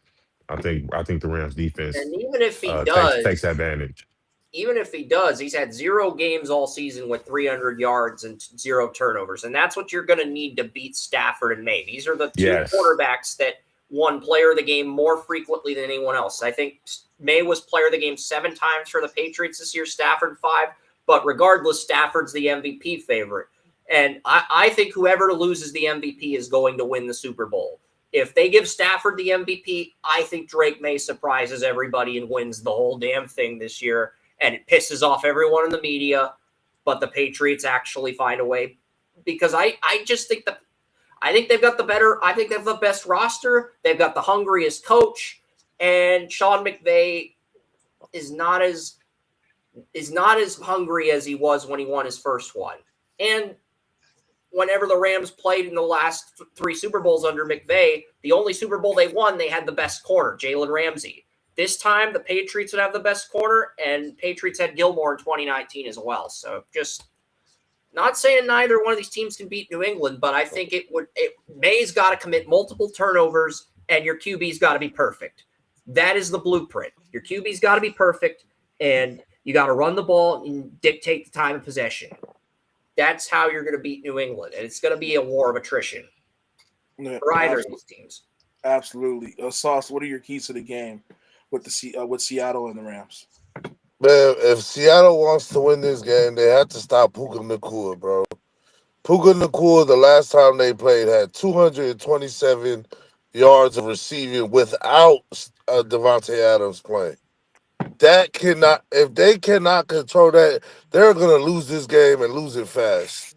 I think the Rams defense And even if he takes does, advantage. he's had 0 games all season with 300 yards and 0 turnovers. And that's what you're going to need to beat Stafford and May. These are the two Yes. quarterbacks that won player of the game more frequently than anyone else. I think May was player of the game 7 times for the Patriots this year, Stafford 5. But regardless, Stafford's the MVP favorite. And I think whoever loses the MVP is going to win the Super Bowl. If they give Stafford the MVP, I think Drake May surprises everybody and wins the whole damn thing this year. And it pisses off everyone in the media. But the Patriots actually find a way, because I just think I think they've got I think they have the best roster. They've got the hungriest coach. And Sean McVay is not as hungry as he was when he won his first one. And whenever the Rams played in the last 3 Super Bowls under McVay, the only Super Bowl they won, they had the best corner, Jalen Ramsey. This time, the Patriots would have the best corner, and Patriots had Gilmore in 2019 as well. So just not saying neither one of these teams can beat New England, but I think May's got to commit multiple turnovers, and your QB's got to be perfect. That is the blueprint. Your QB's got to be perfect, and you got to run the ball and dictate the time of possession. That's how you're going to beat New England, and it's going to be a war of attrition for either of these teams. Absolutely. Sauce, what are your keys to the game with with Seattle and the Rams? Man, if Seattle wants to win this game, they have to stop Puka Nakua, bro. Puka Nakua, the last time they played, had 227 yards of receiving without Devontae Adams playing. If they cannot control that, they're going to lose this game and lose it fast.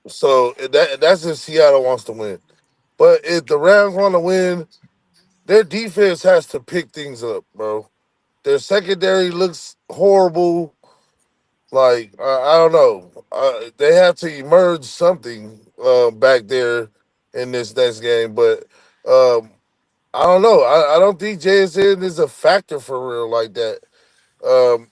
So that's if Seattle wants to win. But if the Rams want to win, their defense has to pick things up, bro. Their secondary looks horrible. Like I don't know, they have to emerge something back there in this next game. But um, I don't know. I don't think JSN is a factor for real like that um,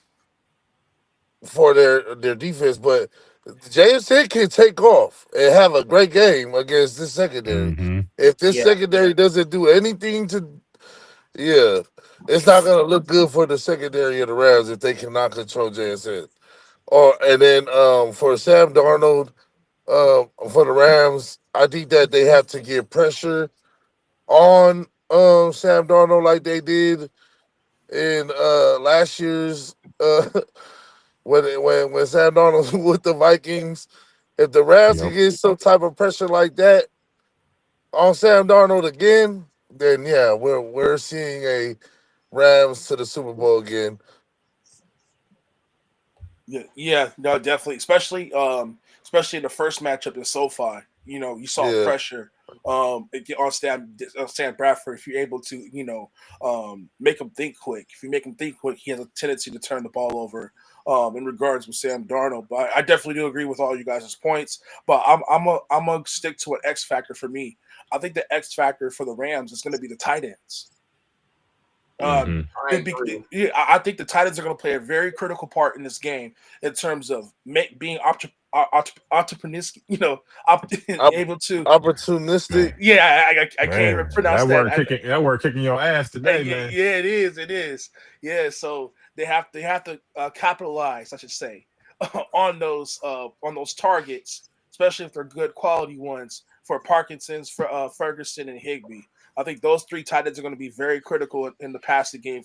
for their defense. But JSN can take off and have a great game against this secondary. Mm-hmm. If this Yeah. secondary doesn't do anything to, yeah, it's not gonna look good for the secondary of the Rams if they cannot control JSN. Or and then for Sam Darnold, for the Rams, I think that they have to get pressure on Sam Darnold like they did in last year's when Sam Darnold was with the Vikings. If the Rams can Yep. get some type of pressure like that on Sam Darnold again, then yeah, we're seeing a Rams to the Super Bowl again. Yeah, no, definitely, especially in the first matchup in SoFi. You know, you saw Yeah, pressure on Stan Bradford. If you're able to, make him think quick. If you make him think quick, he has a tendency to turn the ball over. In regards with Sam Darnold, but I definitely do agree with all you guys' points. But I'm gonna stick to an X factor for me. I think the X factor for the Rams is going to be the tight ends. Mm-hmm. I agree. Yeah, I think the Titans are going to play a very critical part in this game in terms of being entrepreneuristic, Op- able to. opportunistic. Man, Yeah, I can't even man, pronounce that. that word kicking your ass today, Yeah, man. yeah, it is. Yeah, so they have to capitalize, I should say, on those targets, especially if they're good quality ones for Parkinson's, for Ferguson and Higby. I think those three tight ends are going to be very critical in the passing game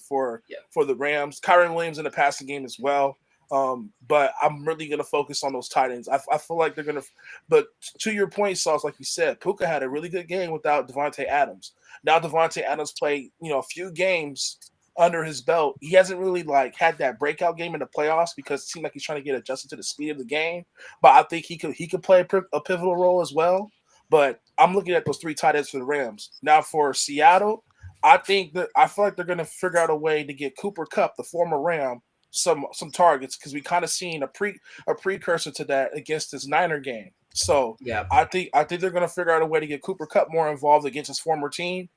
Yeah. for the Rams. Kyron Williams in the passing game as well. But I'm really going to focus on those tight ends. I feel like they're going to. But to your point, Sauce, like you said, Puka had a really good game without Devontae Adams. Now Devontae Adams played, a few games under his belt. He hasn't really had that breakout game in the playoffs because it seemed like he's trying to get adjusted to the speed of the game. But I think he could play a pivotal role as well. But I'm looking at those three tight ends for the Rams. Now for Seattle, I feel like they're going to figure out a way to get Cooper Kupp, the former Ram, some targets because we kind of seen a precursor to that against this Niner game. So Yeah. I think they're going to figure out a way to get Cooper Kupp more involved against his former team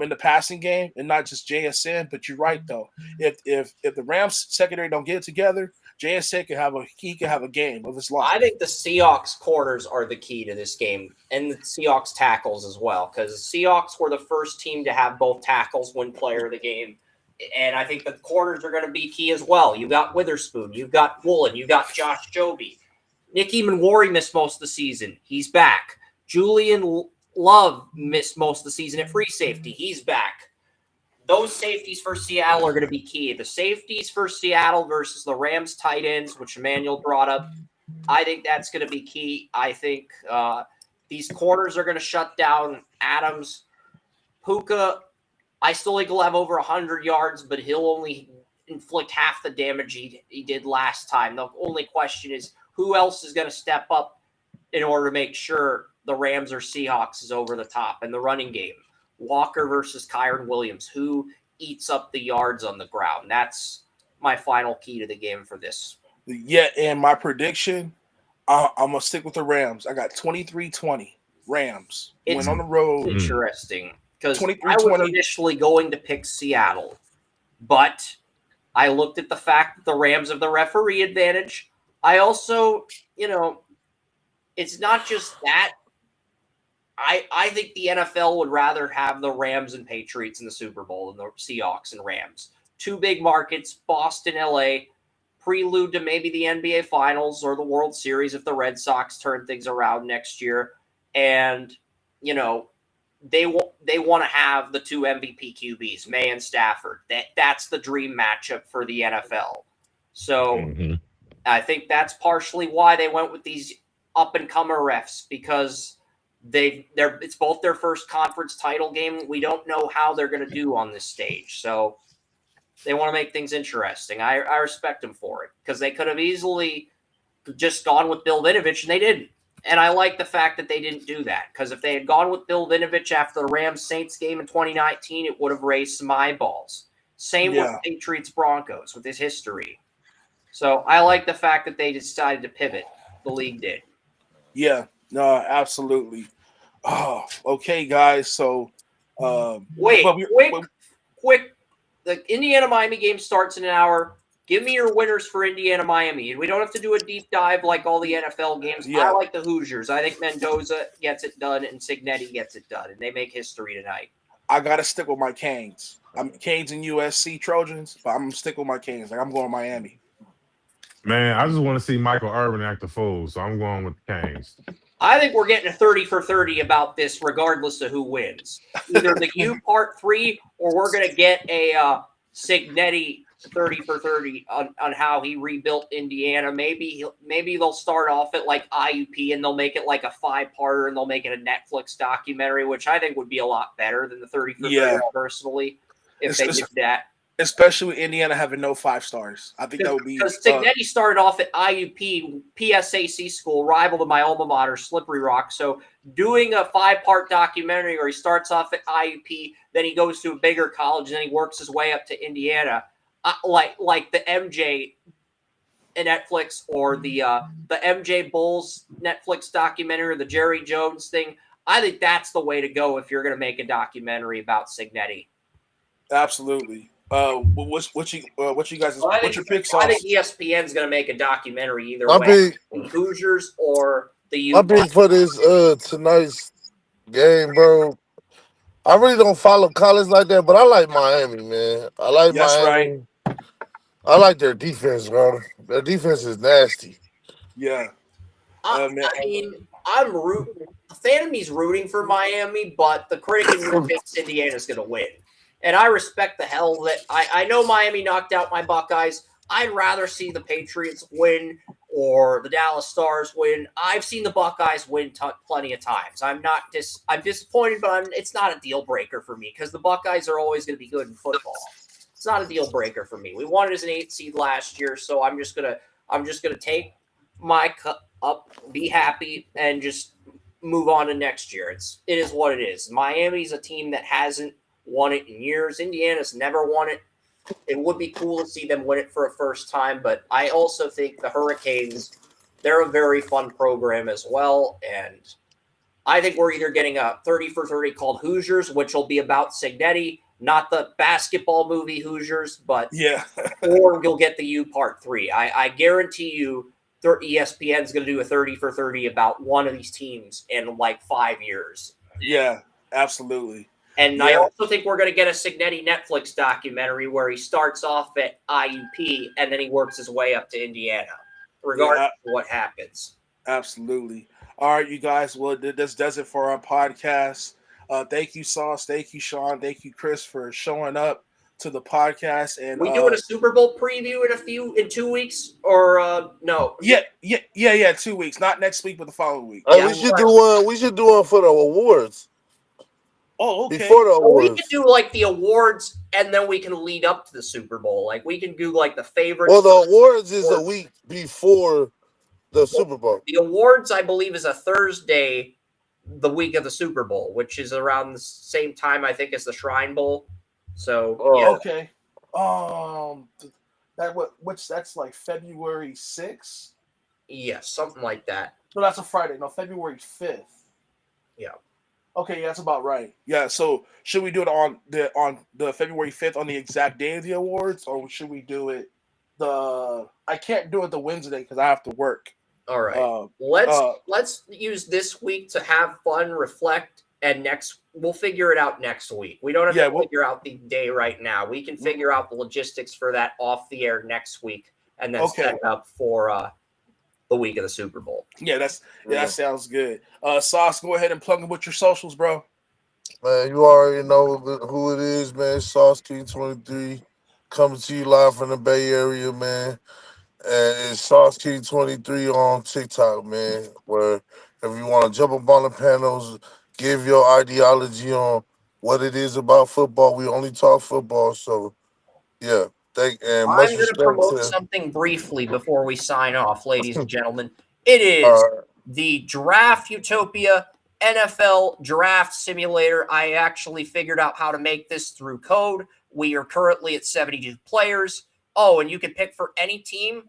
in the passing game and not just JSN. But you're right though. If the Rams secondary don't get it together, JSN can have a game of his life. I think the Seahawks corners are the key to this game, and the Seahawks tackles as well, because the Seahawks were the first team to have both tackles win player of the game. And I think the corners are going to be key as well. You've got Witherspoon, you've got Woolen, you've got Josh Joby. Nicky Manwari missed most of the season. He's back. Julian Love missed most of the season at free safety. He's back. Those safeties for Seattle are going to be key. The safeties for Seattle versus the Rams tight ends, which Emmanuel brought up, I think that's going to be key. I think these corners are going to shut down Adams. Puka, I still think he'll have over 100 yards, but he'll only inflict half the damage he did last time. The only question is who else is going to step up in order to make sure the Rams or Seahawks is over the top in the running game. Walker versus Kyron Williams. Who eats up the yards on the ground? That's my final key to the game for this. Yeah, and my prediction, I'm going to stick with the Rams. I got 23-20 Rams. It's Went on the road. interesting because I 23-20. was initially going to pick Seattle, but I looked at the fact that the Rams have the referee advantage. I also, it's not just that. I think the NFL would rather have the Rams and Patriots in the Super Bowl than the Seahawks and Rams. Two big markets, Boston, LA, prelude to maybe the NBA Finals or the World Series if the Red Sox turn things around next year. And, they want to have the two MVP QBs, May and Stafford. That's the dream matchup for the NFL. So I think that's partially why they went with these up-and-comer refs, because it's both their first conference title game. We don't know how they're going to do on this stage. So they want to make things interesting. I respect them for it, because they could have easily just gone with Bill Vinovich, and they didn't. And I like the fact that they didn't do that, because if they had gone with Bill Vinovich after the Rams-Saints game in 2019, it would have raised some eyeballs. Same with Patriots-Broncos with his history. So I like the fact that they decided to pivot. The league did. Yeah, no, absolutely. Oh, okay, guys. So, quick. The Indiana-Miami game starts in an hour. Give me your winners for Indiana-Miami. And we don't have to do a deep dive like all the NFL games. Yeah. I like the Hoosiers. I think Mendoza gets it done and Cignetti gets it done. And they make history tonight. I got to stick with my Canes. I'm Canes and USC Trojans, but I'm going to stick with my Canes. Like, I'm going Miami. Man, I just want to see Michael Irvin act the fool, so I'm going with the Canes. I think we're getting a 30 for 30 about this, regardless of who wins. Either the U part 3, or we're going to get a Cignetti 30 for 30 on how he rebuilt Indiana. Maybe they'll start off at like IUP and they'll make it like a 5-parter and they'll make it a Netflix documentary, which I think would be a lot better than the 30 for 30 personally, if they did that. Especially with Indiana having no 5 stars. I think that would be... Because Cignetti started off at IUP, PSAC school, rival to my alma mater, Slippery Rock. So doing a 5-part documentary where he starts off at IUP, then he goes to a bigger college, and then he works his way up to Indiana, like the MJ Netflix or the MJ Bulls Netflix documentary or the Jerry Jones thing. I think that's the way to go if you're going to make a documentary about Cignetti. Absolutely. What's your pick, Sauce? I think ESPN's going to make a documentary either way. Hoosiers or the U. My pick for this tonight's game, bro. I really don't follow college like that, but I like Miami, man. I like Miami. Right. I like their defense, bro. Their defense is nasty. Yeah. I mean, the fan of me's rooting for Miami, but the critic in me thinks Indiana's going to win. And I respect the hell that I know Miami knocked out my Buckeyes. I'd rather see the Patriots win or the Dallas Stars win. I've seen the Buckeyes win plenty of times. I'm disappointed, but it's not a deal breaker for me because the Buckeyes are always going to be good in football. It's not a deal breaker for me. We won it as an 8 seed last year, so I'm just gonna take my cup up, be happy, and just move on to next year. It is what it is. Miami's a team that hasn't won it in years. Indiana's never won it. It would be cool to see them win it for a first time, but I also think the Hurricanes, they're a very fun program as well, and I think we're either getting a 30 for 30 called Hoosiers, which will be about Cignetti, not the basketball movie Hoosiers, but or you'll get the U part 3. I guarantee you ESPN's going to do a 30 for 30 about one of these teams in like 5 years. Yeah, absolutely. And I also think we're going to get a Cignetti Netflix documentary where he starts off at IUP and then he works his way up to Indiana, regardless of what happens. Absolutely. All right, you guys. Well, this does it for our podcast. Thank you, Sauce. Thank you, Sean. Thank you, Chris, for showing up to the podcast. And we doing a Super Bowl preview in 2 weeks or no? Yeah. 2 weeks, not next week, but the following week. We should do one. We should do one for the awards. Oh, okay. Before the awards. We can do like the awards, and then we can lead up to the Super Bowl. Like we can do like the favorites. Well, the awards is a week before the Super Bowl. The awards, I believe, is a Thursday, the week of the Super Bowl, which is around the same time I think as the Shrine Bowl. So okay. That's like February 6th. Yes, something like that. No, that's a Friday. No, February 5th. Yeah. Okay, yeah, that's about right. Yeah, so should we do it on the February 5th on the exact day of the awards, or should we do it I can't do it the Wednesday because I have to work. All right. Let's use this week to have fun, reflect, and we'll figure it out next week. We don't have to figure out the day right now. We can figure out the logistics for that off the air next week, and then set it up for the week of the Super Bowl. Yeah, that sounds good. Sauce, go ahead and plug in with your socials, bro. Man, you already know who it is, man. Sauce King 23 coming to you live from the Bay Area, man. And it's Sauce King 23 on TikTok, man. Where if you want to jump up on the panels, give your ideology on what it is about football. We only talk football, so yeah. I'm going to promote something briefly before we sign off, ladies and gentlemen. It is the Draft Utopia NFL Draft Simulator. I actually figured out how to make this through code. We are currently at 72 players. Oh, and you can pick for any team,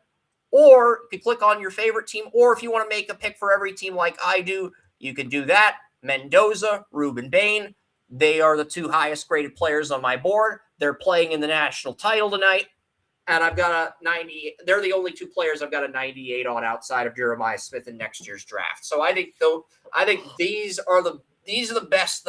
or you can click on your favorite team, or if you want to make a pick for every team like I do, you can do that. Mendoza, Ruben Bain, they are the two highest graded players on my board. They're playing in the national title tonight, and I've got a 90. They're the only two players I've got a 98 on outside of Jeremiah Smith in next year's draft. So I think these are the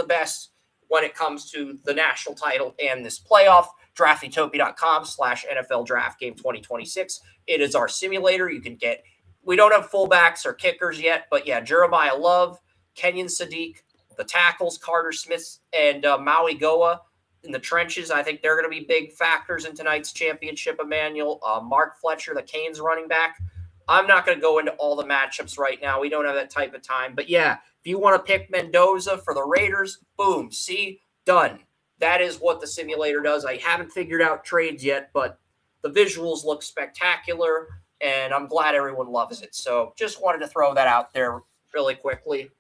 best when it comes to the national title and this playoff. DraftUtopia.com/NFL Draft Game 2026. It is our simulator. You can get. We don't have fullbacks or kickers yet, but yeah, Jeremiah Love, Kenyon Sadiq, the tackles, Carter Smith and Maui Goa in the trenches. I think they're going to be big factors in tonight's championship. Emmanuel, Mark Fletcher, the Canes running back. I'm not going to go into all the matchups right now. We don't have that type of time. But yeah, if you want to pick Mendoza for the Raiders, boom, see, done. That is what the simulator does. I haven't figured out trades yet, but the visuals look spectacular, and I'm glad everyone loves it. So just wanted to throw that out there really quickly.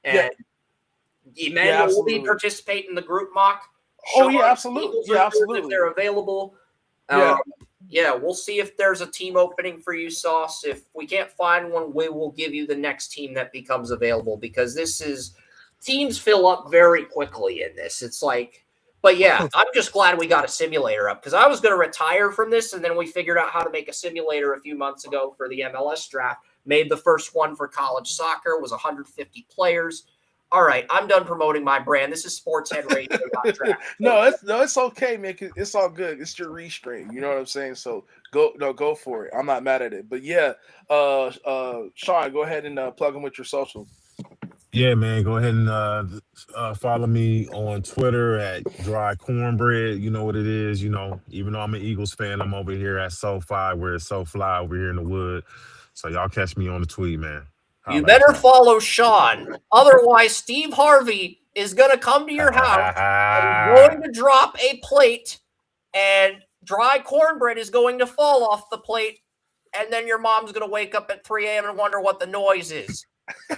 And Emmanuel will be participating in the group mock. Oh, yeah, absolutely. Yeah, absolutely. If they're available. We'll see if there's a team opening for you, Sauce. If we can't find one, we will give you the next team that becomes available, because teams fill up very quickly in this. It's like, but yeah, I'm just glad we got a simulator up, because I was going to retire from this, and then we figured out how to make a simulator a few months ago for the MLS draft. Made the first one for college soccer, was 150 players. All right, I'm done promoting my brand. This is Sportshead Radio. No, it's okay, man. It's all good. It's your restraint. You know what I'm saying? So go for it. I'm not mad at it. But yeah, Sean, go ahead and plug them with your social. Yeah, man. Go ahead and follow me on Twitter at Dry Cornbread. You know what it is. You know, even though I'm an Eagles fan, I'm over here at SoFi, where it's so fly over here in the wood. So y'all catch me on the tweet, man. You better follow Sean. Otherwise, Steve Harvey is going to come to your house and going to drop a plate, and Dry Cornbread is going to fall off the plate, and then your mom's going to wake up at 3 a.m. and wonder what the noise is.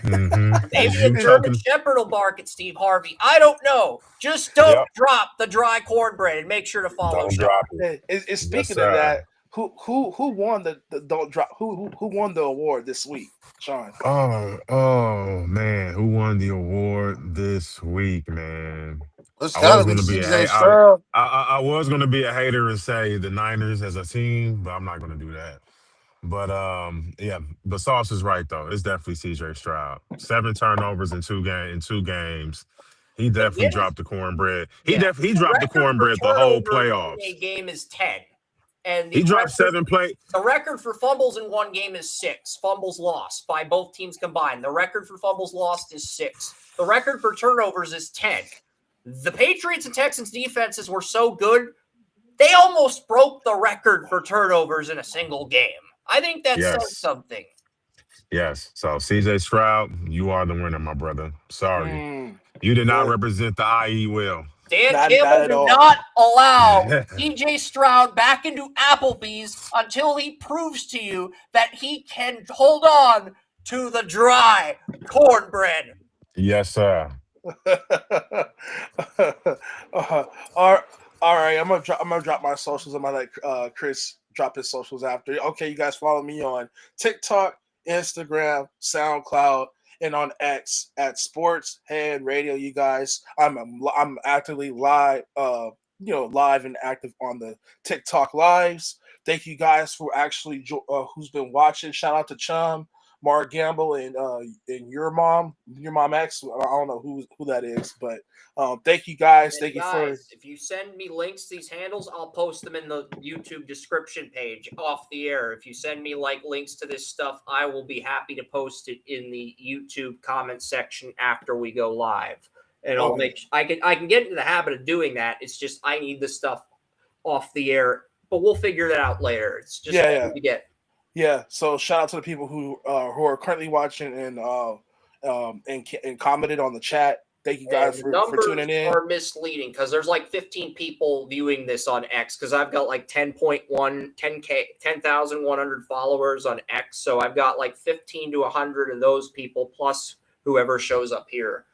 Maybe a German Shepherd will bark at Steve Harvey. I don't know. Just don't drop the Dry Cornbread, and make sure to follow Sean. Speaking of that, who won the don't drop? Who won the award this week, Sean? Oh man, who won the award this week, man? It's gotta be CJ Stroud. I was gonna be a hater and say the Niners as a team, but I'm not gonna do that. But but Sauce is right though. It's definitely CJ Stroud. 7 turnovers in 2 games. He definitely dropped the cornbread. He dropped the cornbread the whole playoffs. A game is 10. And he dropped 7 plays. The record for fumbles in one game is 6. Fumbles lost by both teams combined. The record for fumbles lost is 6. The record for turnovers is 10. The Patriots and Texans defenses were so good, they almost broke the record for turnovers in a single game. I think that says something. Yes. So CJ Stroud, you are the winner, my brother. Sorry. You did not represent the IE well. Dan Campbell did not allow CJ Stroud back into Applebee's until he proves to you that he can hold on to the dry cornbread. Yes, sir. All right. I'm gonna drop my socials. I'm gonna let Chris drop his socials after. Okay, you guys follow me on TikTok, Instagram, SoundCloud, and on X at Sports Head Radio. You guys, I'm actively live, live and active on the TikTok lives. Thank you guys for actually who's been watching. Shout out to Chum, Mark Gamble, and your mom X. I don't know who that is, but thank you guys. And if you send me links to these handles, I'll post them in the YouTube description page off the air. If you send me links to this stuff, I will be happy to post it in the YouTube comment section after we go live. And I'll I can get into the habit of doing that. It's just I need the stuff off the air, but we'll figure that out later. It's just what we get. Yeah, so shout out to the people who are currently watching and commented on the chat. Thank you And guys the for numbers tuning in. are misleading because there's like 15 people viewing this on X because I've got like 10,100 followers on X. So I've got like 15 to 100 of those people plus whoever shows up here.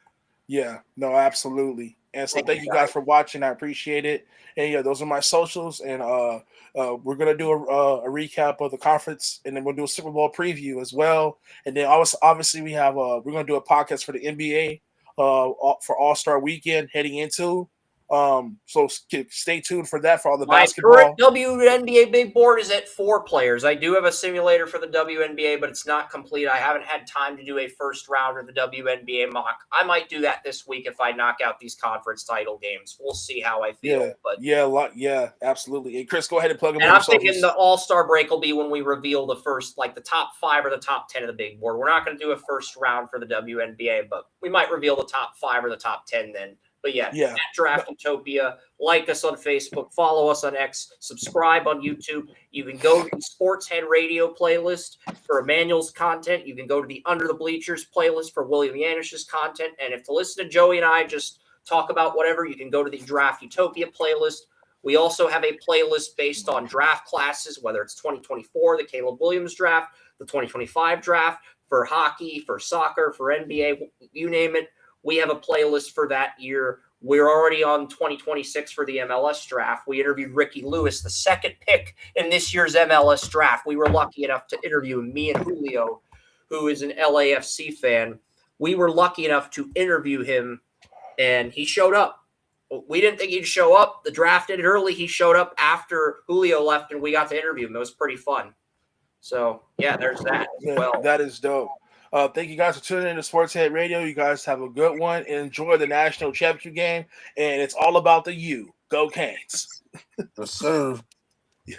Yeah, no, absolutely. And so thank you guys for watching. I appreciate it. And yeah, those are my socials. And we're gonna do a recap of the conference, and then we'll do a Super Bowl preview as well. And then obviously we have we're gonna do a podcast for the NBA for All-Star Weekend heading into. So stay tuned for that for all the My basketball. current WNBA big board is at 4 players. I do have a simulator for the WNBA, but it's not complete. I haven't had time to do a first round of the WNBA mock. I might do that this week if I knock out these conference title games. We'll see how I feel. Yeah, absolutely. And Chris, go ahead and plug them in. And I'm thinking the All-Star break will be when we reveal the first, like the top 5 or the top 10 of the big board. We're not going to do a first round for the WNBA, but we might reveal the top 5 or the top 10 then. But yeah, at Draft Utopia, like us on Facebook, follow us on X, subscribe on YouTube. You can go to the Sports Head Radio playlist for Emmanuel's content. You can go to the Under the Bleachers playlist for William Yanish's content. And if to listen to Joey and I just talk about whatever, you can go to the Draft Utopia playlist. We also have a playlist based on draft classes, whether it's 2024, the Caleb Williams draft, the 2025 draft, for hockey, for soccer, for NBA, you name it. We have a playlist for that year. We're already on 2026 for the MLS draft. We interviewed Ricky Lewis, the second pick in this year's MLS draft. We were lucky enough to interview him, me and Julio, who is an LAFC fan. We were lucky enough to interview him, and he showed up. We didn't think he'd show up. The draft ended early. He showed up after Julio left, and we got to interview him. It was pretty fun. So, yeah, there's that as well. That is dope. Thank you guys for tuning in to Sports Head Radio. You guys have a good one. Enjoy the national championship game. And it's all about the U. Go Canes. Yes, sir. Yeah.